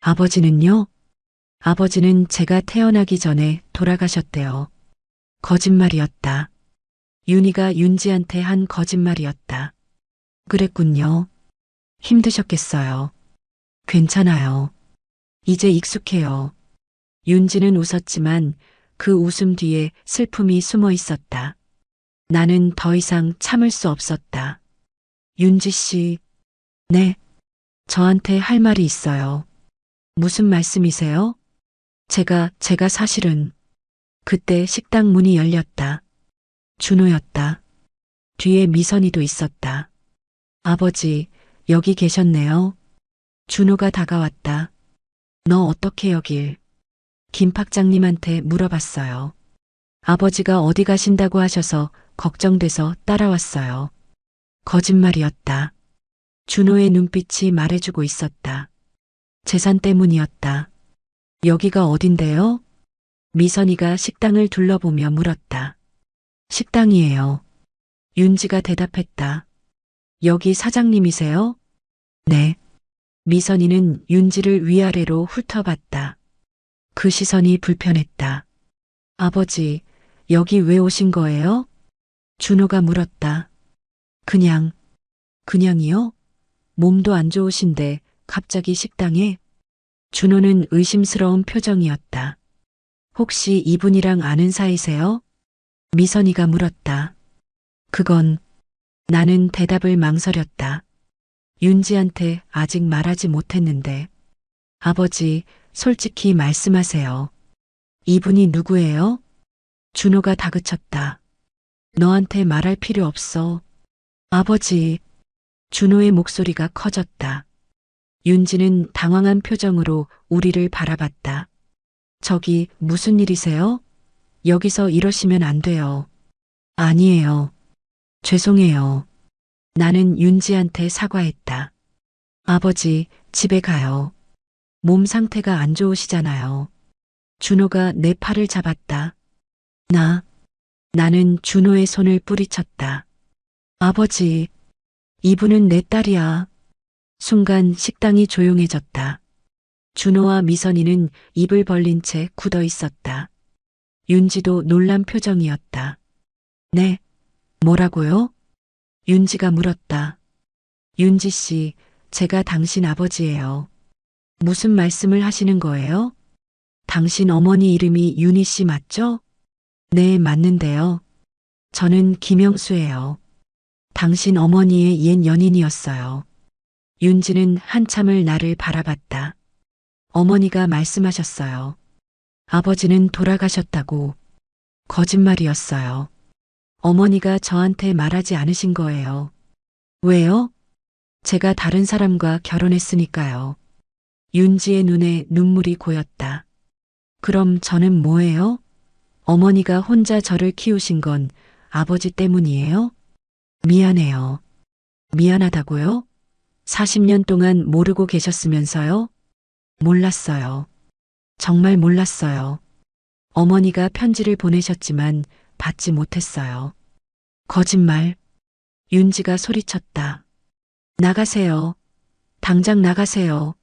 아버지는요? 아버지는 제가 태어나기 전에 돌아가셨대요. 거짓말이었다. 윤희가 윤지한테 한 거짓말이었다. 그랬군요. 힘드셨겠어요. 괜찮아요. 이제 익숙해요. 윤지는 웃었지만 그 웃음 뒤에 슬픔이 숨어 있었다. 나는 더 이상 참을 수 없었다. 윤지 씨, 네, 저한테 할 말이 있어요. 무슨 말씀이세요? 제가 사실은 그때 식당 문이 열렸다. 준호였다. 뒤에 미선이도 있었다. 아버지, 여기 계셨네요. 준호가 다가왔다. 너 어떻게 여길? 김 팍장님한테 물어봤어요. 아버지가 어디 가신다고 하셔서 걱정돼서 따라왔어요. 거짓말이었다. 준호의 눈빛이 말해주고 있었다. 재산 때문이었다. 여기가 어딘데요? 미선이가 식당을 둘러보며 물었다. 식당이에요. 윤지가 대답했다. 여기 사장님이세요? 네. 미선이는 윤지를 위아래로 훑어봤다. 그 시선이 불편했다. 아버지, 여기 왜 오신 거예요? 준호가 물었다. 그냥이요? 몸도 안 좋으신데 갑자기 식당에? 준호는 의심스러운 표정이었다. 혹시 이분이랑 아는 사이세요? 미선이가 물었다. 그건 나는 대답을 망설였다. 윤지한테 아직 말하지 못했는데. 아버지, 솔직히 말씀하세요. 이분이 누구예요? 준호가 다그쳤다. 너한테 말할 필요 없어. 아버지. 준호의 목소리가 커졌다. 윤지는 당황한 표정으로 우리를 바라봤다. 저기 무슨 일이세요? 여기서 이러시면 안 돼요. 아니에요. 죄송해요. 나는 윤지한테 사과했다. 아버지, 집에 가요. 몸 상태가 안 좋으시잖아요. 준호가 내 팔을 잡았다. 나는 준호의 손을 뿌리쳤다. 아버지, 이분은 내 딸이야. 순간 식당이 조용해졌다. 준호와 미선이는 입을 벌린 채 굳어 있었다. 윤지도 놀란 표정이었다. 네, 뭐라고요? 윤지가 물었다. 윤지 씨, 제가 당신 아버지예요. 무슨 말씀을 하시는 거예요? 당신 어머니 이름이 윤희 씨 맞죠? 네, 맞는데요. 저는 김영수예요. 당신 어머니의 옛 연인이었어요. 윤지는 한참을 나를 바라봤다. 어머니가 말씀하셨어요. 아버지는 돌아가셨다고. 거짓말이었어요. 어머니가 저한테 말하지 않으신 거예요. 왜요? 제가 다른 사람과 결혼했으니까요. 윤지의 눈에 눈물이 고였다. 그럼 저는 뭐예요? 어머니가 혼자 저를 키우신 건 아버지 때문이에요? 미안해요. 미안하다고요? 40년 동안 모르고 계셨으면서요? 몰랐어요. 정말 몰랐어요. 어머니가 편지를 보내셨지만 받지 못했어요. 거짓말. 윤지가 소리쳤다. 나가세요. 당장 나가세요.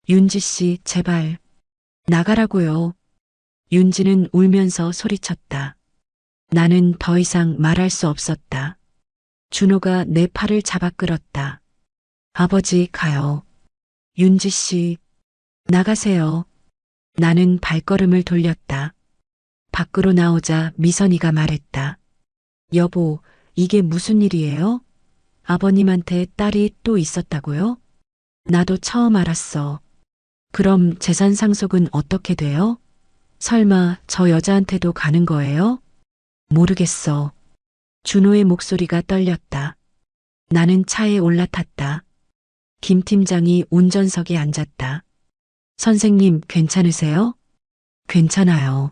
윤지 씨, 제발. 나가라고요. 윤지는 울면서 소리쳤다. 나는 더 이상 말할 수 없었다. 준호가 내 팔을 잡아 끌었다. 아버지, 가요. 윤지 씨, 나가세요. 나는 발걸음을 돌렸다. 밖으로 나오자 미선이가 말했다. 여보, 이게 무슨 일이에요? 아버님한테 딸이 또 있었다고요? 나도 처음 알았어. 그럼 재산 상속은 어떻게 돼요? 설마 저 여자한테도 가는 거예요? 모르겠어. 준호의 목소리가 떨렸다. 나는 차에 올라탔다. 김 팀장이 운전석에 앉았다. 선생님, 괜찮으세요? 괜찮아요.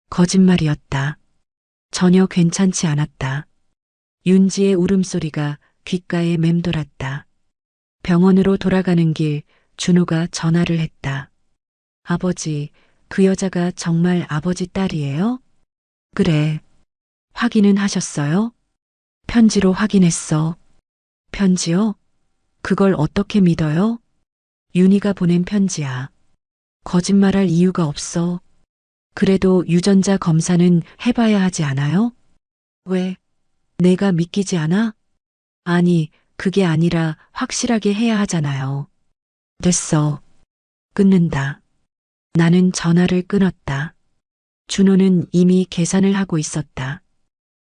거짓말이었다. 전혀 괜찮지 않았다. 윤지의 울음소리가 귓가에 맴돌았다. 병원으로 돌아가는 길 준호가 전화를 했다. 아버지, 그 여자가 정말 아버지 딸이에요? 그래. 확인은 하셨어요? 편지로 확인했어. 편지요? 그걸 어떻게 믿어요? 윤희가 보낸 편지야. 거짓말할 이유가 없어. 그래도 유전자 검사는 해봐야 하지 않아요? 왜? 내가 믿기지 않아? 아니, 그게 아니라 확실하게 해야 하잖아요. 됐어. 끊는다. 나는 전화를 끊었다. 준호는 이미 계산을 하고 있었다.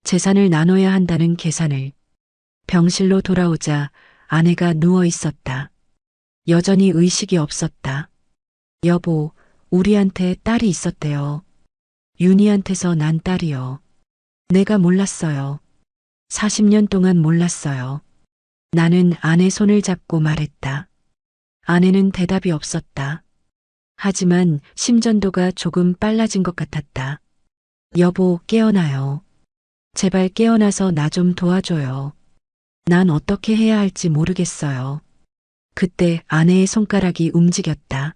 재산을 나눠야 한다는 계산을. 병실로 돌아오자 아내가 누워 있었다. 여전히 의식이 없었다. 여보, 우리한테 딸이 있었대요. 윤희한테서 난 딸이요. 내가 몰랐어요. 40년 동안 몰랐어요. 나는 아내 손을 잡고 말했다. 아내는 대답이 없었다. 하지만 심전도가 조금 빨라진 것 같았다. 여보, 깨어나요. 제발 깨어나서 나 좀 도와줘요. 난 어떻게 해야 할지 모르겠어요. 그때 아내의 손가락이 움직였다.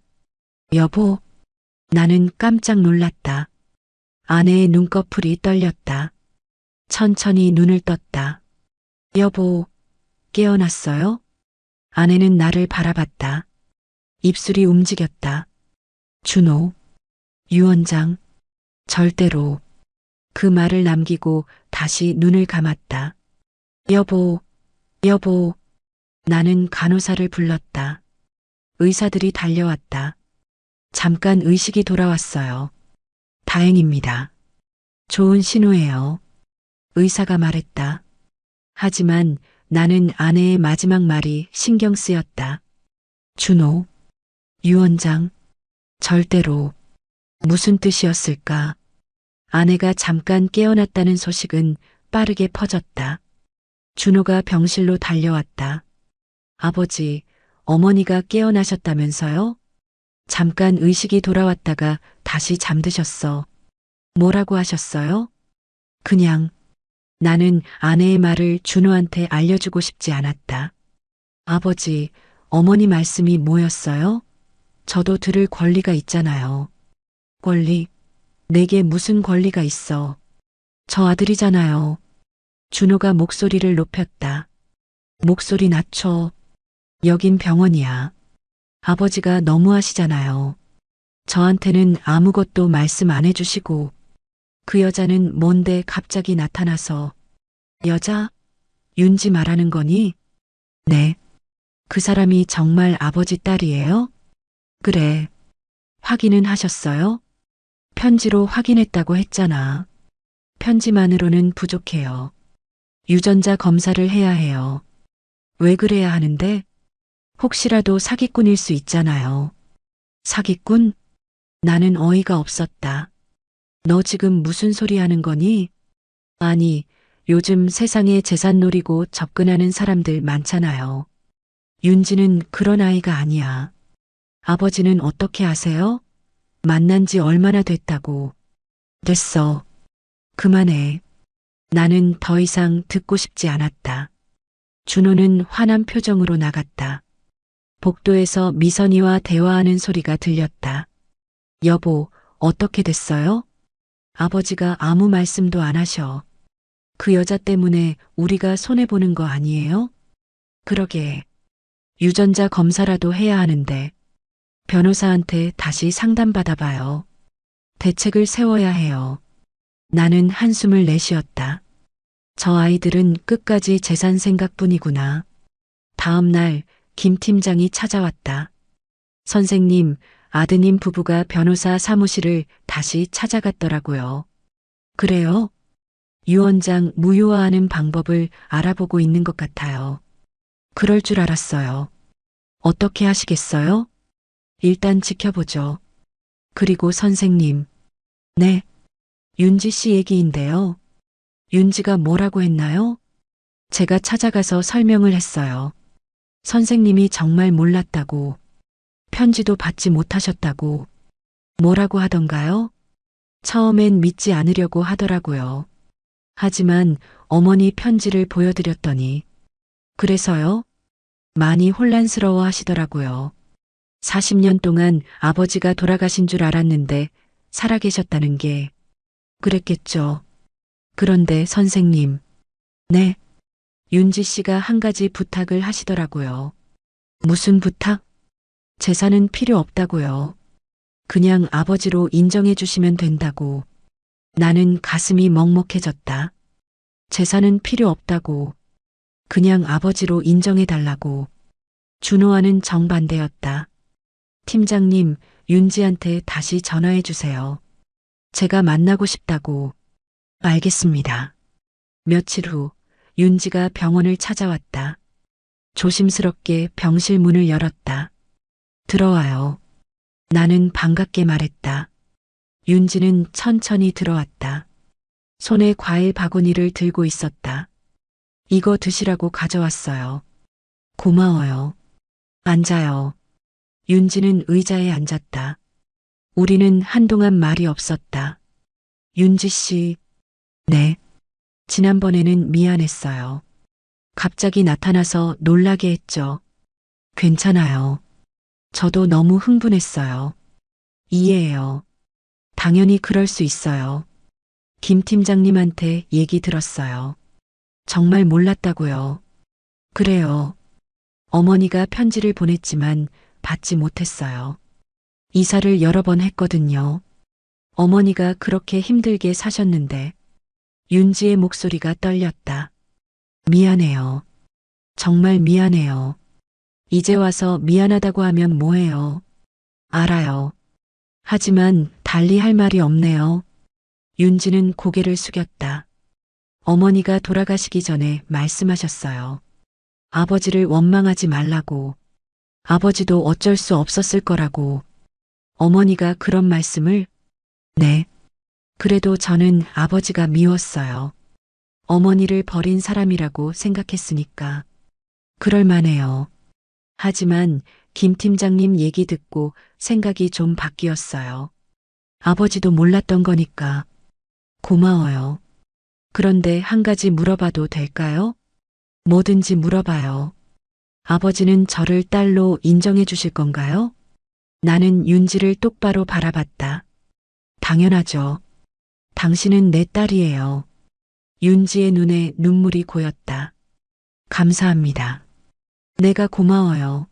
여보, 나는 깜짝 놀랐다. 아내의 눈꺼풀이 떨렸다. 천천히 눈을 떴다. 여보, 깨어났어요? 아내는 나를 바라봤다. 입술이 움직였다. 준호, 유 원장, 절대로. 그 말을 남기고 다시 눈을 감았다. 여보, 여보. 나는 간호사를 불렀다. 의사들이 달려왔다. 잠깐 의식이 돌아왔어요. 다행입니다. 좋은 신호예요. 의사가 말했다. 하지만 나는 아내의 마지막 말이 신경 쓰였다. 준호, 유 원장, 절대로. 무슨 뜻이었을까? 아내가 잠깐 깨어났다는 소식은 빠르게 퍼졌다. 준호가 병실로 달려왔다. 아버지, 어머니가 깨어나셨다면서요? 잠깐 의식이 돌아왔다가 다시 잠드셨어. 뭐라고 하셨어요? 그냥. 나는 아내의 말을 준호한테 알려주고 싶지 않았다. 아버지, 어머니 말씀이 뭐였어요? 저도 들을 권리가 있잖아요. 권리? 내게 무슨 권리가 있어? 저 아들이잖아요. 준호가 목소리를 높였다. 목소리 낮춰. 여긴 병원이야. 아버지가 너무하시잖아요. 저한테는 아무것도 말씀 안 해주시고 그 여자는 뭔데 갑자기 나타나서. 여자? 윤지 말하는 거니? 네. 그 사람이 정말 아버지 딸이에요? 그래. 확인은 하셨어요? 편지로 확인했다고 했잖아. 편지만으로는 부족해요. 유전자 검사를 해야 해요. 왜 그래야 하는데? 혹시라도 사기꾼일 수 있잖아요. 사기꾼? 나는 어이가 없었다. 너 지금 무슨 소리 하는 거니? 아니, 요즘 세상에 재산 노리고 접근하는 사람들 많잖아요. 윤지는 그런 아이가 아니야. 아버지는 어떻게 아세요? 만난 지 얼마나 됐다고. 됐어. 그만해. 나는 더 이상 듣고 싶지 않았다. 준호는 화난 표정으로 나갔다. 복도에서 미선이와 대화하는 소리가 들렸다. 여보, 어떻게 됐어요? 아버지가 아무 말씀도 안 하셔. 그 여자 때문에 우리가 손해보는 거 아니에요? 그러게. 유전자 검사라도 해야 하는데 변호사한테 다시 상담받아봐요. 대책을 세워야 해요. 나는 한숨을 내쉬었다. 저 아이들은 끝까지 재산 생각뿐이구나. 다음 날 김 팀장이 찾아왔다. 선생님, 아드님 부부가 변호사 사무실을 다시 찾아갔더라고요. 그래요? 유 원장 무효화하는 방법을 알아보고 있는 것 같아요. 그럴 줄 알았어요. 어떻게 하시겠어요? 일단 지켜보죠. 그리고 선생님. 네. 윤지 씨 얘기인데요. 윤지가 뭐라고 했나요? 제가 찾아가서 설명을 했어요. 선생님이 정말 몰랐다고. 편지도 받지 못하셨다고. 뭐라고 하던가요? 처음엔 믿지 않으려고 하더라고요. 하지만 어머니 편지를 보여드렸더니. 그래서요? 많이 혼란스러워 하시더라고요. 40년 동안 아버지가 돌아가신 줄 알았는데 살아계셨다는 게 그랬겠죠. 그런데 선생님. 네. 윤지 씨가 한 가지 부탁을 하시더라고요. 무슨 부탁? 재산은 필요 없다고요. 그냥 아버지로 인정해 주시면 된다고. 나는 가슴이 먹먹해졌다. 재산은 필요 없다고. 그냥 아버지로 인정해 달라고. 준호와는 정반대였다. 팀장님, 윤지한테 다시 전화해 주세요. 제가 만나고 싶다고. 알겠습니다. 며칠 후 윤지가 병원을 찾아왔다. 조심스럽게 병실 문을 열었다. 들어와요. 나는 반갑게 말했다. 윤지는 천천히 들어왔다. 손에 과일 바구니를 들고 있었다. 이거 드시라고 가져왔어요. 고마워요. 앉아요. 윤지는 의자에 앉았다. 우리는 한동안 말이 없었다. 윤지 씨. 네. 지난번에는 미안했어요. 갑자기 나타나서 놀라게 했죠. 괜찮아요. 저도 너무 흥분했어요. 이해해요. 당연히 그럴 수 있어요. 김 팀장님한테 얘기 들었어요. 정말 몰랐다고요. 그래요. 어머니가 편지를 보냈지만 받지 못했어요. 이사를 여러 번 했거든요. 어머니가 그렇게 힘들게 사셨는데 윤지의 목소리가 떨렸다. 미안해요. 정말 미안해요. 이제 와서 미안하다고 하면 뭐해요? 알아요. 하지만 달리 할 말이 없네요. 윤지는 고개를 숙였다. 어머니가 돌아가시기 전에 말씀하셨어요. 아버지를 원망하지 말라고. 아버지도 어쩔 수 없었을 거라고. 어머니가 그런 말씀을? 네. 그래도 저는 아버지가 미웠어요. 어머니를 버린 사람이라고 생각했으니까. 그럴만해요. 하지만 김 팀장님 얘기 듣고 생각이 좀 바뀌었어요. 아버지도 몰랐던 거니까. 고마워요. 그런데 한 가지 물어봐도 될까요? 뭐든지 물어봐요. 아버지는 저를 딸로 인정해 주실 건가요? 나는 윤지를 똑바로 바라봤다. 당연하죠. 당신은 내 딸이에요. 윤지의 눈에 눈물이 고였다. 감사합니다. 내가 고마워요.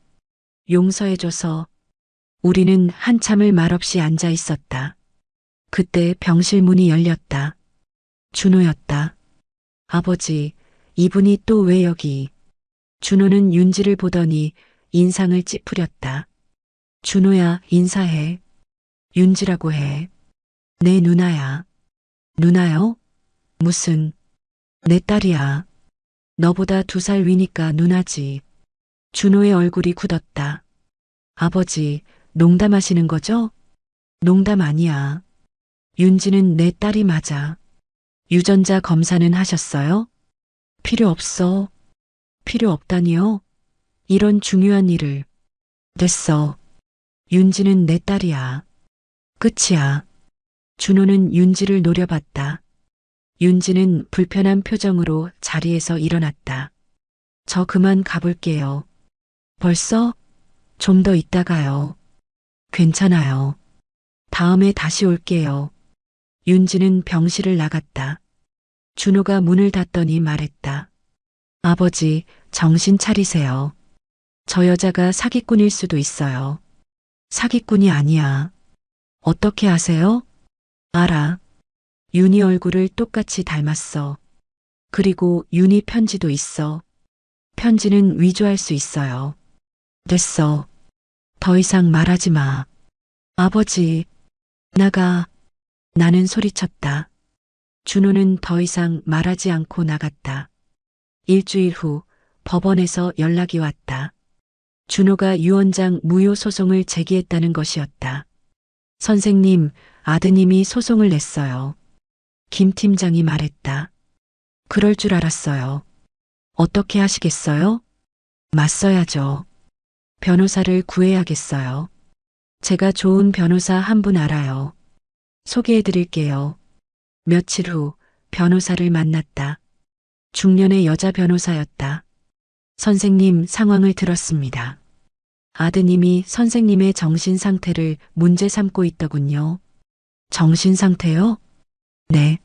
용서해줘서. 우리는 한참을 말없이 앉아 있었다. 그때 병실 문이 열렸다. 준호였다. 아버지, 이분이 또 왜 여기? 준호는 윤지를 보더니 인상을 찌푸렸다. 준호야, 인사해. 윤지라고 해. 내 누나야. 누나요? 무슨, 내 딸이야. 너보다 2살 위니까 누나지. 준호의 얼굴이 굳었다. 아버지, 농담하시는 거죠? 농담 아니야. 윤지는 내 딸이 맞아. 유전자 검사는 하셨어요? 필요 없어. 필요 없다니요? 이런 중요한 일을. 됐어. 윤지는 내 딸이야. 끝이야. 준호는 윤지를 노려봤다. 윤지는 불편한 표정으로 자리에서 일어났다. 저 그만 가볼게요. 벌써? 좀 더 있다가요. 괜찮아요. 다음에 다시 올게요. 윤지는 병실을 나갔다. 준호가 문을 닫더니 말했다. 아버지, 정신 차리세요. 저 여자가 사기꾼일 수도 있어요. 사기꾼이 아니야. 어떻게 아세요? 알아. 윤희 얼굴을 똑같이 닮았어. 그리고 윤희 편지도 있어. 편지는 위조할 수 있어요. 됐어. 더 이상 말하지 마. 아버지, 나가. 나는 소리쳤다. 준호는 더 이상 말하지 않고 나갔다. 일주일 후 법원에서 연락이 왔다. 준호가 유언장 무효 소송을 제기했다는 것이었다. 선생님, 아드님이 소송을 냈어요. 김 팀장이 말했다. 그럴 줄 알았어요. 어떻게 하시겠어요? 맞서야죠. 변호사를 구해야겠어요. 제가 좋은 변호사 한 분 알아요. 소개해 드릴게요. 며칠 후 변호사를 만났다. 중년의 여자 변호사였다. 선생님, 상황을 들었습니다. 아드님이 선생님의 정신 상태를 문제 삼고 있더군요. 정신 상태요? 네.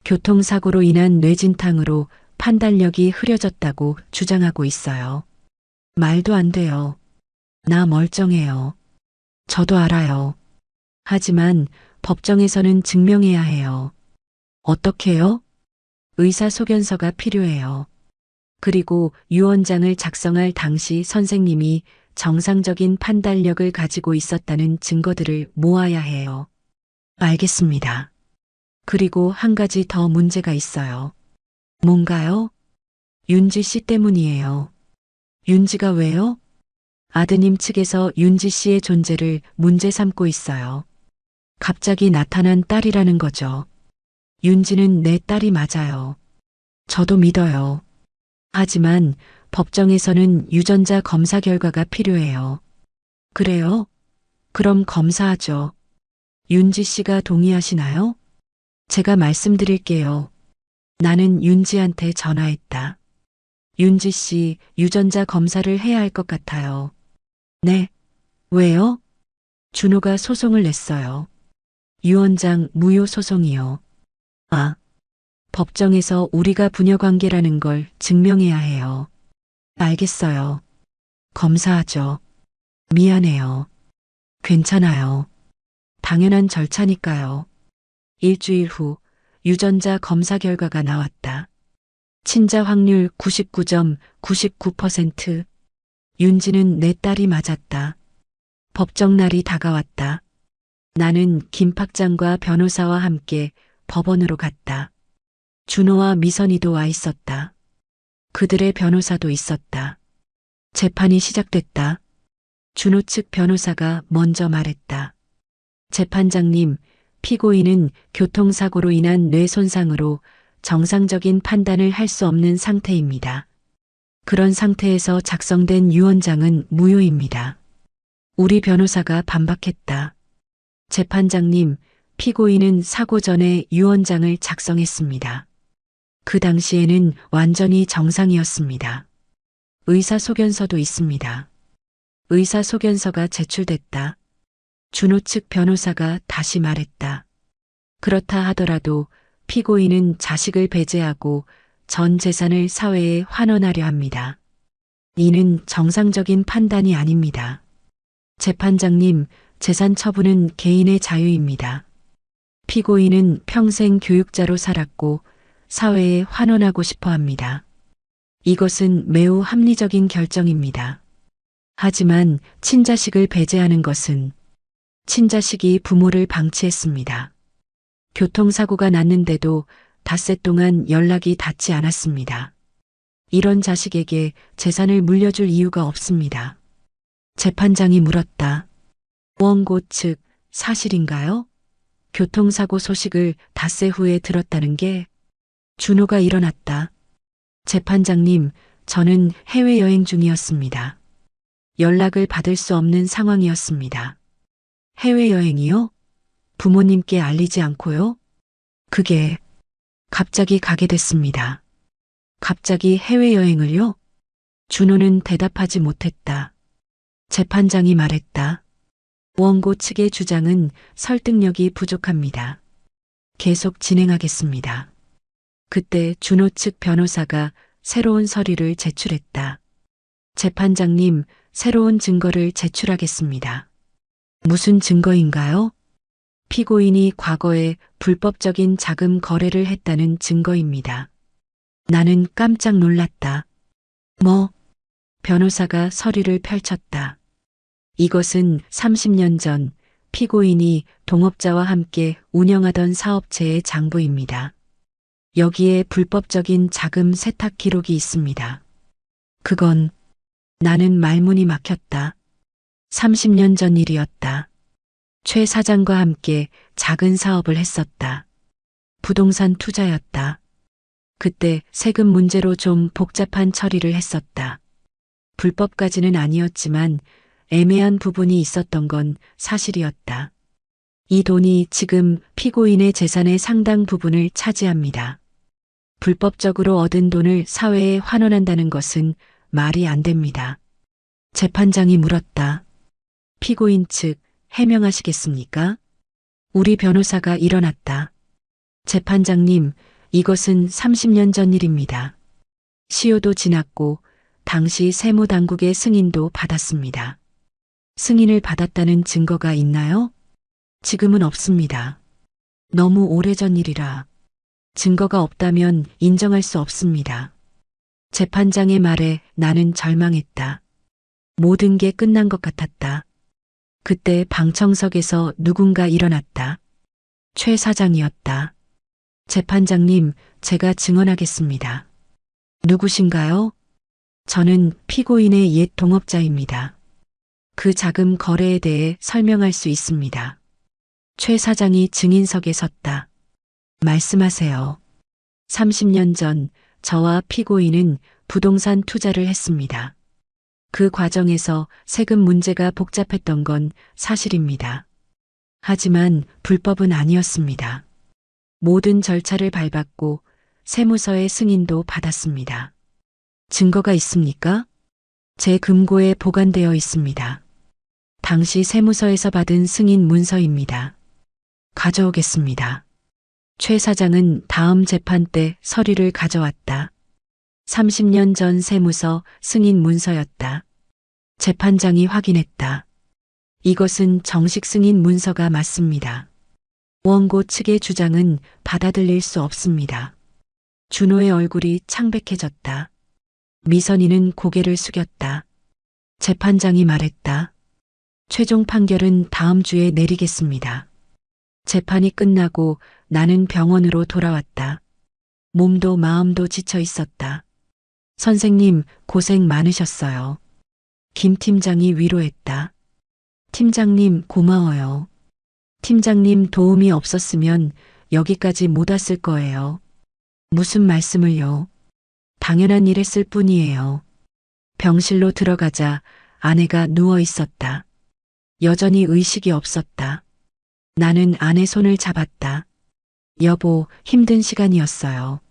교통사고로 인한 뇌진탕으로 판단력이 흐려졌다고 주장하고 있어요. 말도 안 돼요. 나 멀쩡해요. 저도 알아요. 하지만 법정에서는 증명해야 해요. 어떻게요? 의사소견서가 필요해요. 그리고 유언장을 작성할 당시 선생님이 정상적인 판단력을 가지고 있었다는 증거들을 모아야 해요. 알겠습니다. 그리고 한 가지 더 문제가 있어요. 뭔가요? 윤지 씨 때문이에요. 윤지가 왜요? 아드님 측에서 윤지 씨의 존재를 문제 삼고 있어요. 갑자기 나타난 딸이라는 거죠. 윤지는 내 딸이 맞아요. 저도 믿어요. 하지만 법정에서는 유전자 검사 결과가 필요해요. 그래요? 그럼 검사하죠. 윤지 씨가 동의하시나요? 제가 말씀드릴게요. 나는 윤지한테 전화했다. 윤지 씨 유전자 검사를 해야 할 것 같아요. 네. 왜요? 준호가 소송을 냈어요. 유언장 무효 소송이요. 아. 법정에서 우리가 부녀 관계라는 걸 증명해야 해요. 알겠어요. 검사하죠. 미안해요. 괜찮아요. 당연한 절차니까요. 일주일 후 유전자 검사 결과가 나왔다. 친자 확률 99.99%. 윤지는 내 딸이 맞았다. 법정 날이 다가왔다. 나는 김 박장과 변호사와 함께 법원으로 갔다. 준호와 미선이도 와 있었다. 그들의 변호사도 있었다. 재판이 시작됐다. 준호 측 변호사가 먼저 말했다. 재판장님, 피고인은 교통사고로 인한 뇌 손상으로 정상적인 판단을 할 수 없는 상태입니다. 그런 상태에서 작성된 유언장은 무효입니다. 우리 변호사가 반박했다. 재판장님, 피고인은 사고 전에 유언장을 작성했습니다. 그 당시에는 완전히 정상이었습니다. 의사소견서도 있습니다. 의사소견서가 제출됐다. 준호 측 변호사가 다시 말했다. 그렇다 하더라도 피고인은 자식을 배제하고 전 재산을 사회에 환원하려 합니다. 이는 정상적인 판단이 아닙니다. 재판장님, 재산 처분은 개인의 자유입니다. 피고인은 평생 교육자로 살았고 사회에 환원하고 싶어 합니다. 이것은 매우 합리적인 결정입니다. 하지만 친자식을 배제하는 것은 친자식이 부모를 방치했습니다. 교통사고가 났는데도 닷새 동안 연락이 닿지 않았습니다. 이런 자식에게 재산을 물려줄 이유가 없습니다. 재판장이 물었다. 원고 측 사실인가요? 교통사고 소식을 닷새 후에 들었다는 게 준호가 일어났다. 재판장님, 저는 해외여행 중이었습니다. 연락을 받을 수 없는 상황이었습니다. 해외여행이요? 부모님께 알리지 않고요? 그게 갑자기 가게 됐습니다. 갑자기 해외여행을요? 준호는 대답하지 못했다. 재판장이 말했다. 원고 측의 주장은 설득력이 부족합니다. 계속 진행하겠습니다. 그때 준호 측 변호사가 새로운 서류를 제출했다. 재판장님, 새로운 증거를 제출하겠습니다. 무슨 증거인가요? 피고인이 과거에 불법적인 자금 거래를 했다는 증거입니다. 나는 깜짝 놀랐다. 뭐? 변호사가 서류를 펼쳤다. 이것은 30년 전 피고인이 동업자와 함께 운영하던 사업체의 장부입니다. 여기에 불법적인 자금 세탁 기록이 있습니다. 그건 나는 말문이 막혔다. 30년 전 일이었다. 최 사장과 함께 작은 사업을 했었다. 부동산 투자였다. 그때 세금 문제로 좀 복잡한 처리를 했었다. 불법까지는 아니었지만 애매한 부분이 있었던 건 사실이었다. 이 돈이 지금 피고인의 재산의 상당 부분을 차지합니다. 불법적으로 얻은 돈을 사회에 환원한다는 것은 말이 안 됩니다. 재판장이 물었다. 피고인 측 해명하시겠습니까? 우리 변호사가 일어났다. 재판장님, 이것은 30년 전 일입니다. 시효도 지났고 당시 세무당국의 승인도 받았습니다. 승인을 받았다는 증거가 있나요? 지금은 없습니다. 너무 오래전 일이라 증거가 없다면 인정할 수 없습니다. 재판장의 말에 나는 절망했다. 모든 게 끝난 것 같았다. 그때 방청석에서 누군가 일어났다. 최 사장이었다. 재판장님, 제가 증언하겠습니다. 누구신가요? 저는 피고인의 옛 동업자입니다. 그 자금 거래에 대해 설명할 수 있습니다. 최 사장이 증인석에 섰다. 말씀하세요. 30년 전 저와 피고인은 부동산 투자를 했습니다. 그 과정에서 세금 문제가 복잡했던 건 사실입니다. 하지만 불법은 아니었습니다. 모든 절차를 밟았고 세무서의 승인도 받았습니다. 증거가 있습니까? 제 금고에 보관되어 있습니다. 당시 세무서에서 받은 승인 문서입니다. 가져오겠습니다. 최 사장은 다음 재판 때 서류를 가져왔다. 30년 전 세무서 승인 문서였다. 재판장이 확인했다. 이것은 정식 승인 문서가 맞습니다. 원고 측의 주장은 받아들일 수 없습니다. 준호의 얼굴이 창백해졌다. 미선이는 고개를 숙였다. 재판장이 말했다. 최종 판결은 다음 주에 내리겠습니다. 재판이 끝나고 나는 병원으로 돌아왔다. 몸도 마음도 지쳐 있었다. 선생님, 고생 많으셨어요. 김 팀장이 위로했다. 팀장님, 고마워요. 팀장님 도움이 없었으면 여기까지 못 왔을 거예요. 무슨 말씀을요? 당연한 일 했을 뿐이에요. 병실로 들어가자 아내가 누워 있었다. 여전히 의식이 없었다. 나는 아내 손을 잡았다. 여보, 힘든 시간이었어요.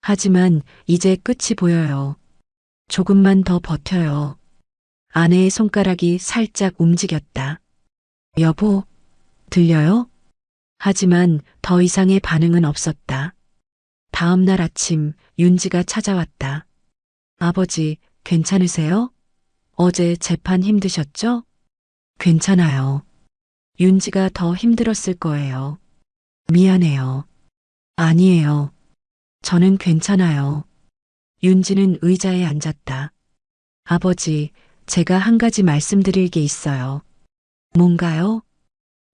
하지만 이제 끝이 보여요. 조금만 더 버텨요. 아내의 손가락이 살짝 움직였다. 여보, 들려요? 하지만 더 이상의 반응은 없었다. 다음 날 아침 윤지가 찾아왔다. 아버지, 괜찮으세요? 어제 재판 힘드셨죠? 괜찮아요. 윤지가 더 힘들었을 거예요. 미안해요. 아니에요. 저는 괜찮아요. 윤지는 의자에 앉았다. 아버지, 제가 한 가지 말씀드릴 게 있어요. 뭔가요?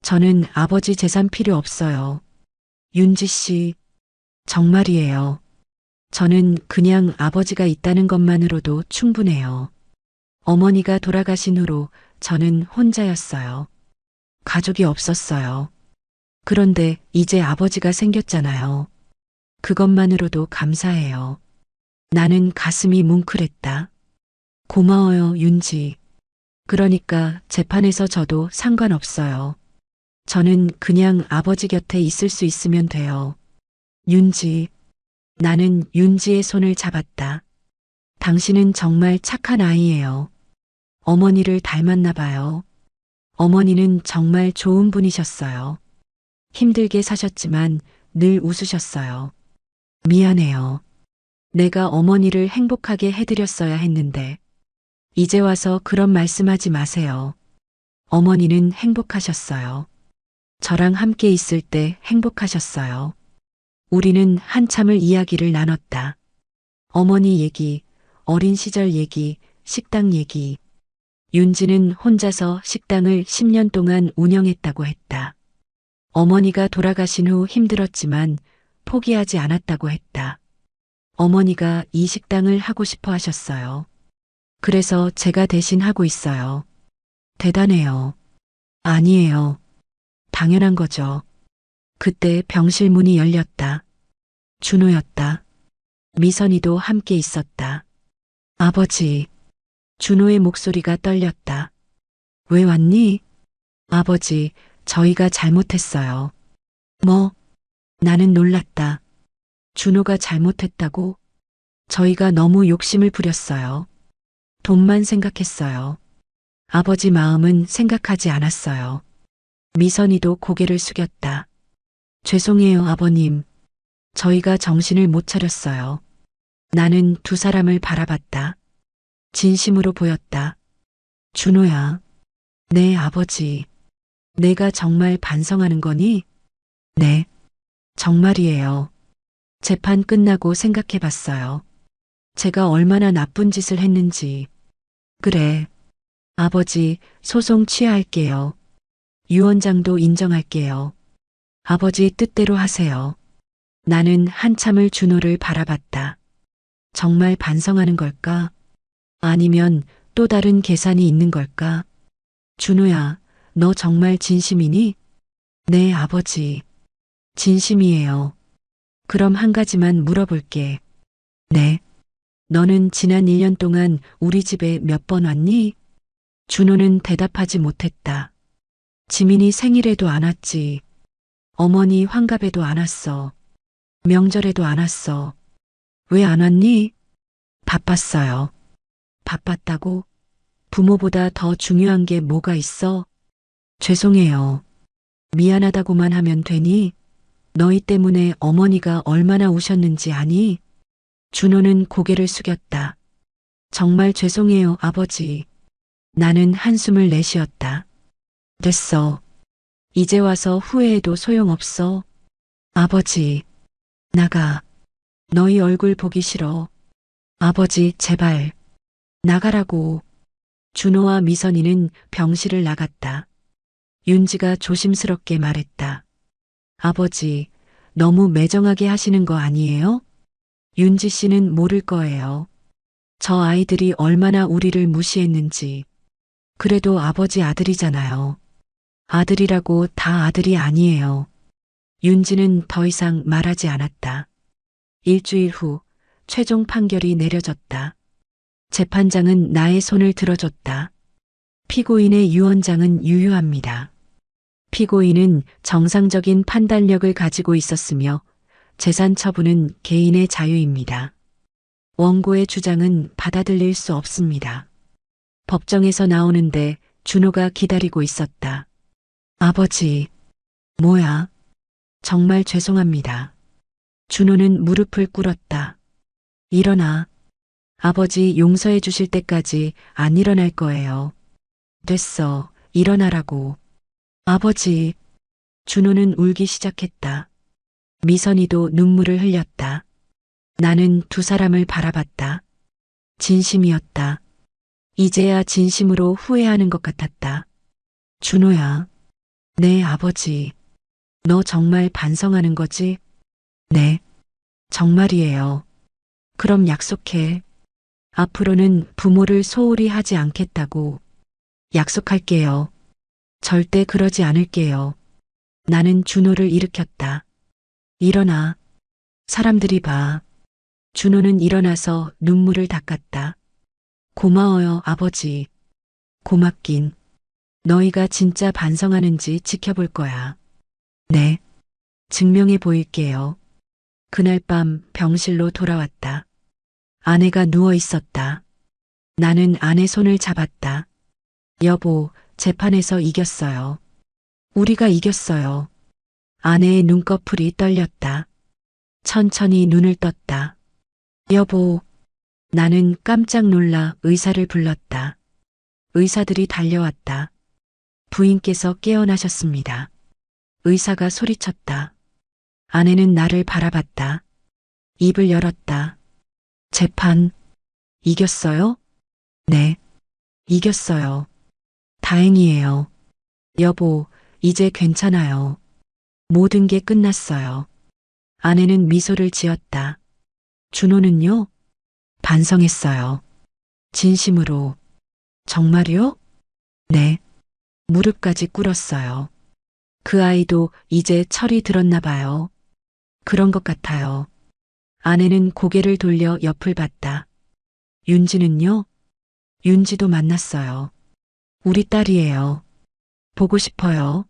저는 아버지 재산 필요 없어요. 윤지 씨, 정말이에요. 저는 그냥 아버지가 있다는 것만으로도 충분해요. 어머니가 돌아가신 후로 저는 혼자였어요. 가족이 없었어요. 그런데 이제 아버지가 생겼잖아요. 그것만으로도 감사해요. 나는 가슴이 뭉클했다. 고마워요, 윤지. 그러니까 재판에서 저도 상관없어요. 저는 그냥 아버지 곁에 있을 수 있으면 돼요. 윤지. 나는 윤지의 손을 잡았다. 당신은 정말 착한 아이예요. 어머니를 닮았나 봐요. 어머니는 정말 좋은 분이셨어요. 힘들게 사셨지만 늘 웃으셨어요. 미안해요. 내가 어머니를 행복하게 해드렸어야 했는데. 이제 와서 그런 말씀하지 마세요. 어머니는 행복하셨어요. 저랑 함께 있을 때 행복하셨어요. 우리는 한참을 이야기를 나눴다. 어머니 얘기, 어린 시절 얘기, 식당 얘기. 윤지는 혼자서 식당을 10년 동안 운영했다고 했다. 어머니가 돌아가신 후 힘들었지만 포기하지 않았다고 했다. 어머니가 이 식당을 하고 싶어 하셨어요. 그래서 제가 대신 하고 있어요. 대단해요. 아니에요. 당연한 거죠. 그때 병실 문이 열렸다. 준호였다. 미선이도 함께 있었다. 아버지. 준호의 목소리가 떨렸다. 왜 왔니? 아버지, 저희가 잘못했어요. 뭐? 나는 놀랐다. 준호가 잘못했다고? 저희가 너무 욕심을 부렸어요. 돈만 생각했어요. 아버지 마음은 생각하지 않았어요. 미선이도 고개를 숙였다. 죄송해요, 아버님. 저희가 정신을 못 차렸어요. 나는 두 사람을 바라봤다. 진심으로 보였다. 준호야. 네, 아버지. 내가 정말 반성하는 거니? 네. 정말이에요. 재판 끝나고 생각해 봤어요. 제가 얼마나 나쁜 짓을 했는지. 그래. 아버지, 소송 취하할게요. 유언장도 인정할게요. 아버지 뜻대로 하세요. 나는 한참을 준호를 바라봤다. 정말 반성하는 걸까? 아니면 또 다른 계산이 있는 걸까? 준호야, 너 정말 진심이니? 네, 아버지. 진심이에요. 그럼 한 가지만 물어볼게. 네. 너는 지난 1년 동안 우리 집에 몇 번 왔니? 준호는 대답하지 못했다. 지민이 생일에도 안 왔지. 어머니 환갑에도 안 왔어. 명절에도 안 왔어. 왜 안 왔니? 바빴어요. 바빴다고? 부모보다 더 중요한 게 뭐가 있어? 죄송해요. 미안하다고만 하면 되니? 너희 때문에 어머니가 얼마나 우셨는지 아니? 준호는 고개를 숙였다. 정말 죄송해요, 아버지. 나는 한숨을 내쉬었다. 됐어. 이제 와서 후회해도 소용없어. 아버지, 나가. 너희 얼굴 보기 싫어. 아버지, 제발. 나가라고. 준호와 미선이는 병실을 나갔다. 윤지가 조심스럽게 말했다. 아버지, 너무 매정하게 하시는 거 아니에요? 윤지 씨는 모를 거예요. 저 아이들이 얼마나 우리를 무시했는지. 그래도 아버지 아들이잖아요. 아들이라고 다 아들이 아니에요. 윤지는 더 이상 말하지 않았다. 일주일 후 최종 판결이 내려졌다. 재판장은 나의 손을 들어줬다. 피고인의 유언장은 유효합니다. 피고인은 정상적인 판단력을 가지고 있었으며 재산 처분은 개인의 자유입니다. 원고의 주장은 받아들일 수 없습니다. 법정에서 나오는데 준호가 기다리고 있었다. 아버지, 뭐야? 정말 죄송합니다. 준호는 무릎을 꿇었다. 일어나. 아버지 용서해 주실 때까지 안 일어날 거예요. 됐어. 일어나라고. 아버지. 준호는 울기 시작했다. 미선이도 눈물을 흘렸다. 나는 두 사람을 바라봤다. 진심이었다. 이제야 진심으로 후회하는 것 같았다. 준호야, 내 아버지, 너 정말 반성하는 거지? 네, 정말이에요. 그럼 약속해. 앞으로는 부모를 소홀히 하지 않겠다고. 약속할게요. 절대 그러지 않을게요. 나는 준호를 일으켰다. 일어나. 사람들이 봐. 준호는 일어나서 눈물을 닦았다. 고마워요, 아버지. 고맙긴. 너희가 진짜 반성하는지 지켜볼 거야. 네. 증명해 보일게요. 그날 밤 병실로 돌아왔다. 아내가 누워 있었다. 나는 아내 손을 잡았다. 여보, 재판에서 이겼어요. 우리가 이겼어요. 아내의 눈꺼풀이 떨렸다. 천천히 눈을 떴다. 여보, 나는 깜짝 놀라 의사를 불렀다. 의사들이 달려왔다. 부인께서 깨어나셨습니다. 의사가 소리쳤다. 아내는 나를 바라봤다. 입을 열었다. 재판, 이겼어요? 네, 이겼어요. 다행이에요. 여보, 이제 괜찮아요. 모든 게 끝났어요. 아내는 미소를 지었다. 준호는요? 반성했어요. 진심으로. 정말요? 네. 무릎까지 꿇었어요. 그 아이도 이제 철이 들었나 봐요. 그런 것 같아요. 아내는 고개를 돌려 옆을 봤다. 윤지는요? 윤지도 만났어요. 우리 딸이에요. 보고 싶어요.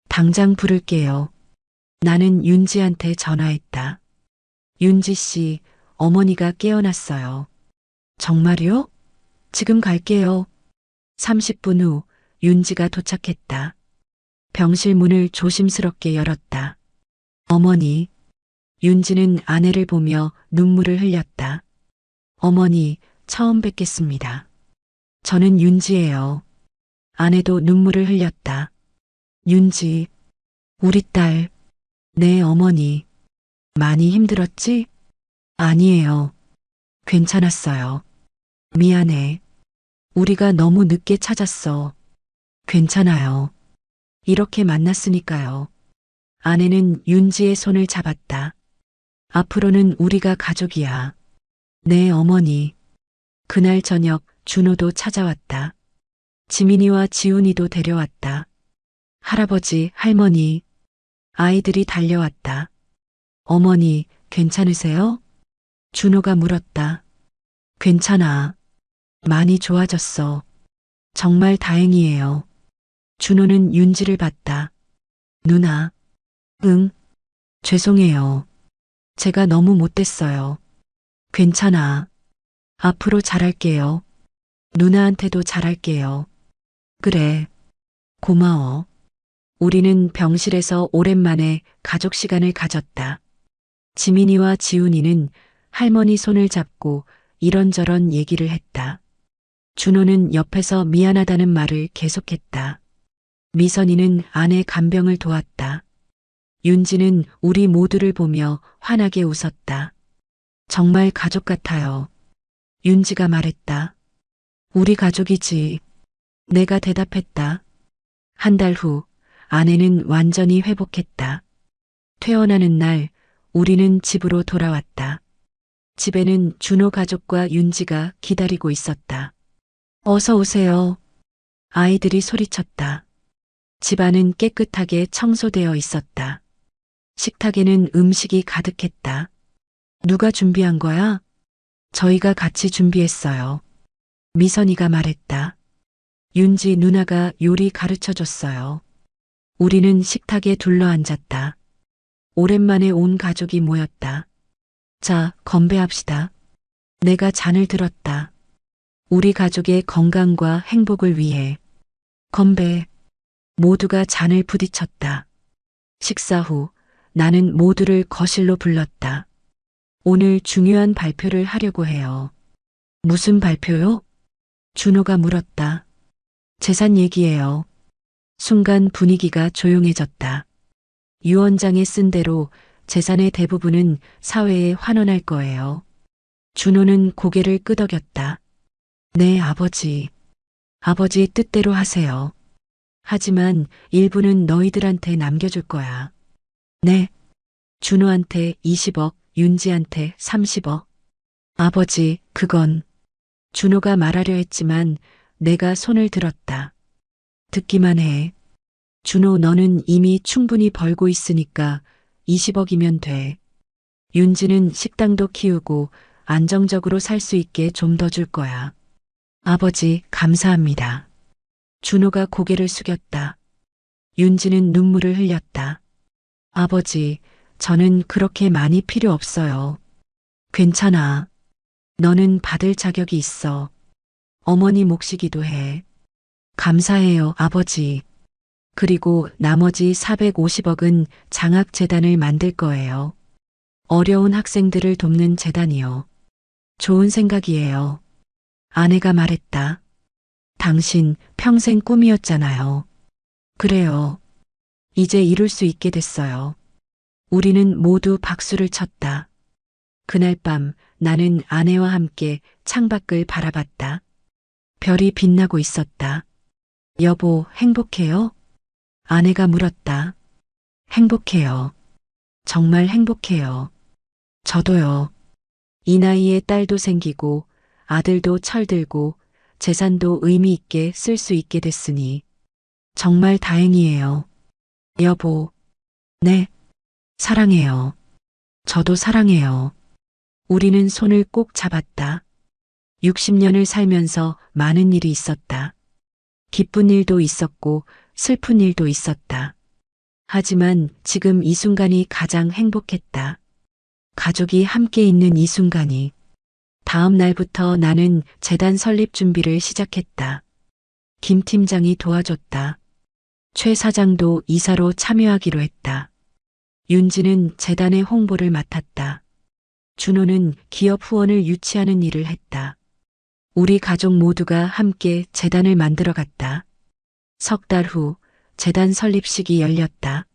당장 부를게요. 나는 윤지한테 전화했다. 윤지 씨, 어머니가 깨어났어요. 정말요? 지금 갈게요. 30분 후 윤지가 도착했다. 병실 문을 조심스럽게 열었다. 어머니, 윤지는 아내를 보며 눈물을 흘렸다. 어머니, 처음 뵙겠습니다. 저는 윤지예요. 아내도 눈물을 흘렸다. 윤지, 우리 딸, 내 어머니, 많이 힘들었지? 아니에요. 괜찮았어요. 미안해. 우리가 너무 늦게 찾았어. 괜찮아요. 이렇게 만났으니까요. 아내는 윤지의 손을 잡았다. 앞으로는 우리가 가족이야. 내 어머니. 그날 저녁 준호도 찾아왔다. 지민이와 지훈이도 데려왔다. 할아버지, 할머니. 아이들이 달려왔다. 어머니, 괜찮으세요? 준호가 물었다. 괜찮아. 많이 좋아졌어. 정말 다행이에요. 준호는 윤지를 봤다. 누나. 응. 죄송해요. 제가 너무 못됐어요. 괜찮아. 앞으로 잘할게요. 누나한테도 잘할게요. 그래. 고마워. 우리는 병실에서 오랜만에 가족 시간을 가졌다. 지민이와 지훈이는 할머니 손을 잡고 이런저런 얘기를 했다. 준호는 옆에서 미안하다는 말을 계속했다. 미선이는 아내 간병을 도왔다. 윤지는 우리 모두를 보며 환하게 웃었다. 정말 가족 같아요. 윤지가 말했다. 우리 가족이지. 내가 대답했다. 한 달 후 아내는 완전히 회복했다. 퇴원하는 날 우리는 집으로 돌아왔다. 집에는 준호 가족과 윤지가 기다리고 있었다. 어서 오세요. 아이들이 소리쳤다. 집안은 깨끗하게 청소되어 있었다. 식탁에는 음식이 가득했다. 누가 준비한 거야? 저희가 같이 준비했어요. 미선이가 말했다. 윤지 누나가 요리 가르쳐 줬어요. 우리는 식탁에 둘러앉았다. 오랜만에 온 가족이 모였다. 자, 건배합시다. 내가 잔을 들었다. 우리 가족의 건강과 행복을 위해. 건배. 모두가 잔을 부딪혔다. 식사 후 나는 모두를 거실로 불렀다. 오늘 중요한 발표를 하려고 해요. 무슨 발표요? 준호가 물었다. 재산 얘기예요. 순간 분위기가 조용해졌다. 유원장의 쓴 대로 재산의 대부분은 사회에 환원할 거예요. 준호는 고개를 끄덕였다. 네, 아버지. 아버지의 뜻대로 하세요. 하지만 일부는 너희들한테 남겨줄 거야. 네. 준호한테 20억, 윤지한테 30억. 아버지, 그건. 준호가 말하려 했지만 내가 손을 들었다. 듣기만 해. 준호, 너는 이미 충분히 벌고 있으니까 20억이면 돼. 윤지는 식당도 키우고 안정적으로 살 수 있게 좀 더 줄 거야. 아버지, 감사합니다. 준호가 고개를 숙였다. 윤지는 눈물을 흘렸다. 아버지, 저는 그렇게 많이 필요 없어요. 괜찮아. 너는 받을 자격이 있어. 어머니 몫이기도 해. 감사해요, 아버지. 그리고 나머지 450억은 장학재단을 만들 거예요. 어려운 학생들을 돕는 재단이요. 좋은 생각이에요. 아내가 말했다. 당신 평생 꿈이었잖아요. 그래요. 이제 이룰 수 있게 됐어요. 우리는 모두 박수를 쳤다. 그날 밤 나는 아내와 함께 창밖을 바라봤다. 별이 빛나고 있었다. 여보, 행복해요? 아내가 물었다. 행복해요. 정말 행복해요. 저도요. 이 나이에 딸도 생기고 아들도 철들고 재산도 의미 있게 쓸 수 있게 됐으니 정말 다행이에요. 여보. 네. 사랑해요. 저도 사랑해요. 우리는 손을 꼭 잡았다. 60년을 살면서 많은 일이 있었다. 기쁜 일도 있었고 슬픈 일도 있었다. 하지만 지금 이 순간이 가장 행복했다. 가족이 함께 있는 이 순간이. 다음 날부터 나는 재단 설립 준비를 시작했다. 김 팀장이 도와줬다. 최 사장도 이사로 참여하기로 했다. 윤지는 재단의 홍보를 맡았다. 준호는 기업 후원을 유치하는 일을 했다. 우리 가족 모두가 함께 재단을 만들어갔다. 석 달 후 재단 설립식이 열렸다.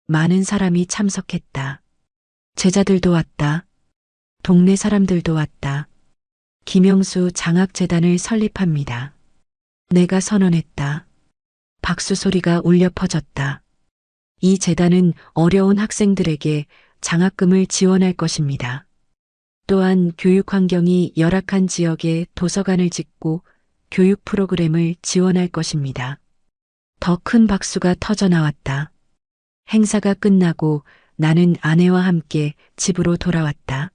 많은 사람이 참석했다. 제자들도 왔다. 동네 사람들도 왔다. 김영수 장학재단을 설립합니다. 내가 선언했다. 박수 소리가 울려 퍼졌다. 이 재단은 어려운 학생들에게 장학금을 지원할 것입니다. 또한 교육 환경이 열악한 지역에 도서관을 짓고 교육 프로그램을 지원할 것입니다. 더 큰 박수가 터져 나왔다. 행사가 끝나고 나는 아내와 함께 집으로 돌아왔다.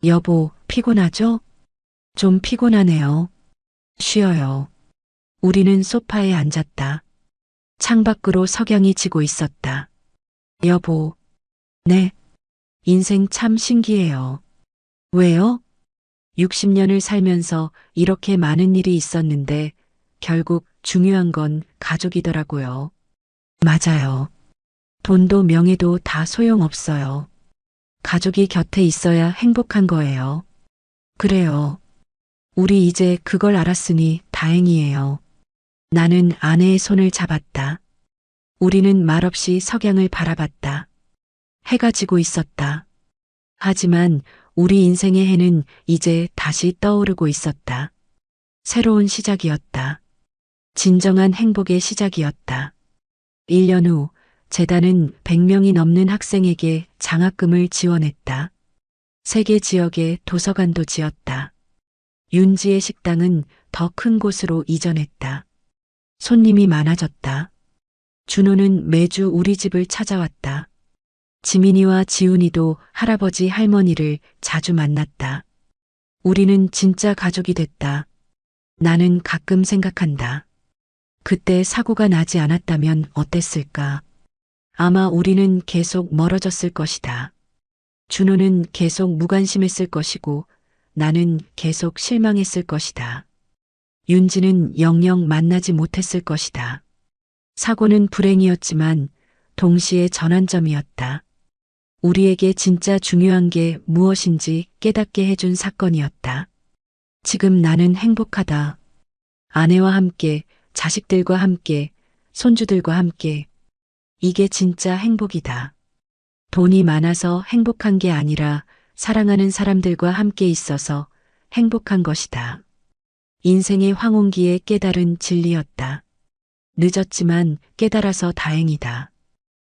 여보, 피곤하죠? 좀 피곤하네요. 쉬어요. 우리는 소파에 앉았다. 창밖으로 석양이 지고 있었다. 여보. 네. 인생 참 신기해요. 왜요? 60년을 살면서 이렇게 많은 일이 있었는데 결국 중요한 건 가족이더라고요. 맞아요. 돈도 명예도 다 소용없어요. 가족이 곁에 있어야 행복한 거예요. 그래요. 우리 이제 그걸 알았으니 다행이에요. 나는 아내의 손을 잡았다. 우리는 말없이 석양을 바라봤다. 해가 지고 있었다. 하지만 우리 인생의 해는 이제 다시 떠오르고 있었다. 새로운 시작이었다. 진정한 행복의 시작이었다. 1년 후 재단은 100명이 넘는 학생에게 장학금을 지원했다. 세계 지역에 도서관도 지었다. 윤지의 식당은 더 큰 곳으로 이전했다. 손님이 많아졌다. 준호는 매주 우리 집을 찾아왔다. 지민이와 지훈이도 할아버지 할머니를 자주 만났다. 우리는 진짜 가족이 됐다. 나는 가끔 생각한다. 그때 사고가 나지 않았다면 어땠을까? 아마 우리는 계속 멀어졌을 것이다. 준호는 계속 무관심했을 것이고 나는 계속 실망했을 것이다. 윤지는 영영 만나지 못했을 것이다. 사고는 불행이었지만 동시에 전환점이었다. 우리에게 진짜 중요한 게 무엇인지 깨닫게 해준 사건이었다. 지금 나는 행복하다. 아내와 함께, 자식들과 함께, 손주들과 함께. 이게 진짜 행복이다. 돈이 많아서 행복한 게 아니라 사랑하는 사람들과 함께 있어서 행복한 것이다. 인생의 황혼기에 깨달은 진리였다. 늦었지만 깨달아서 다행이다.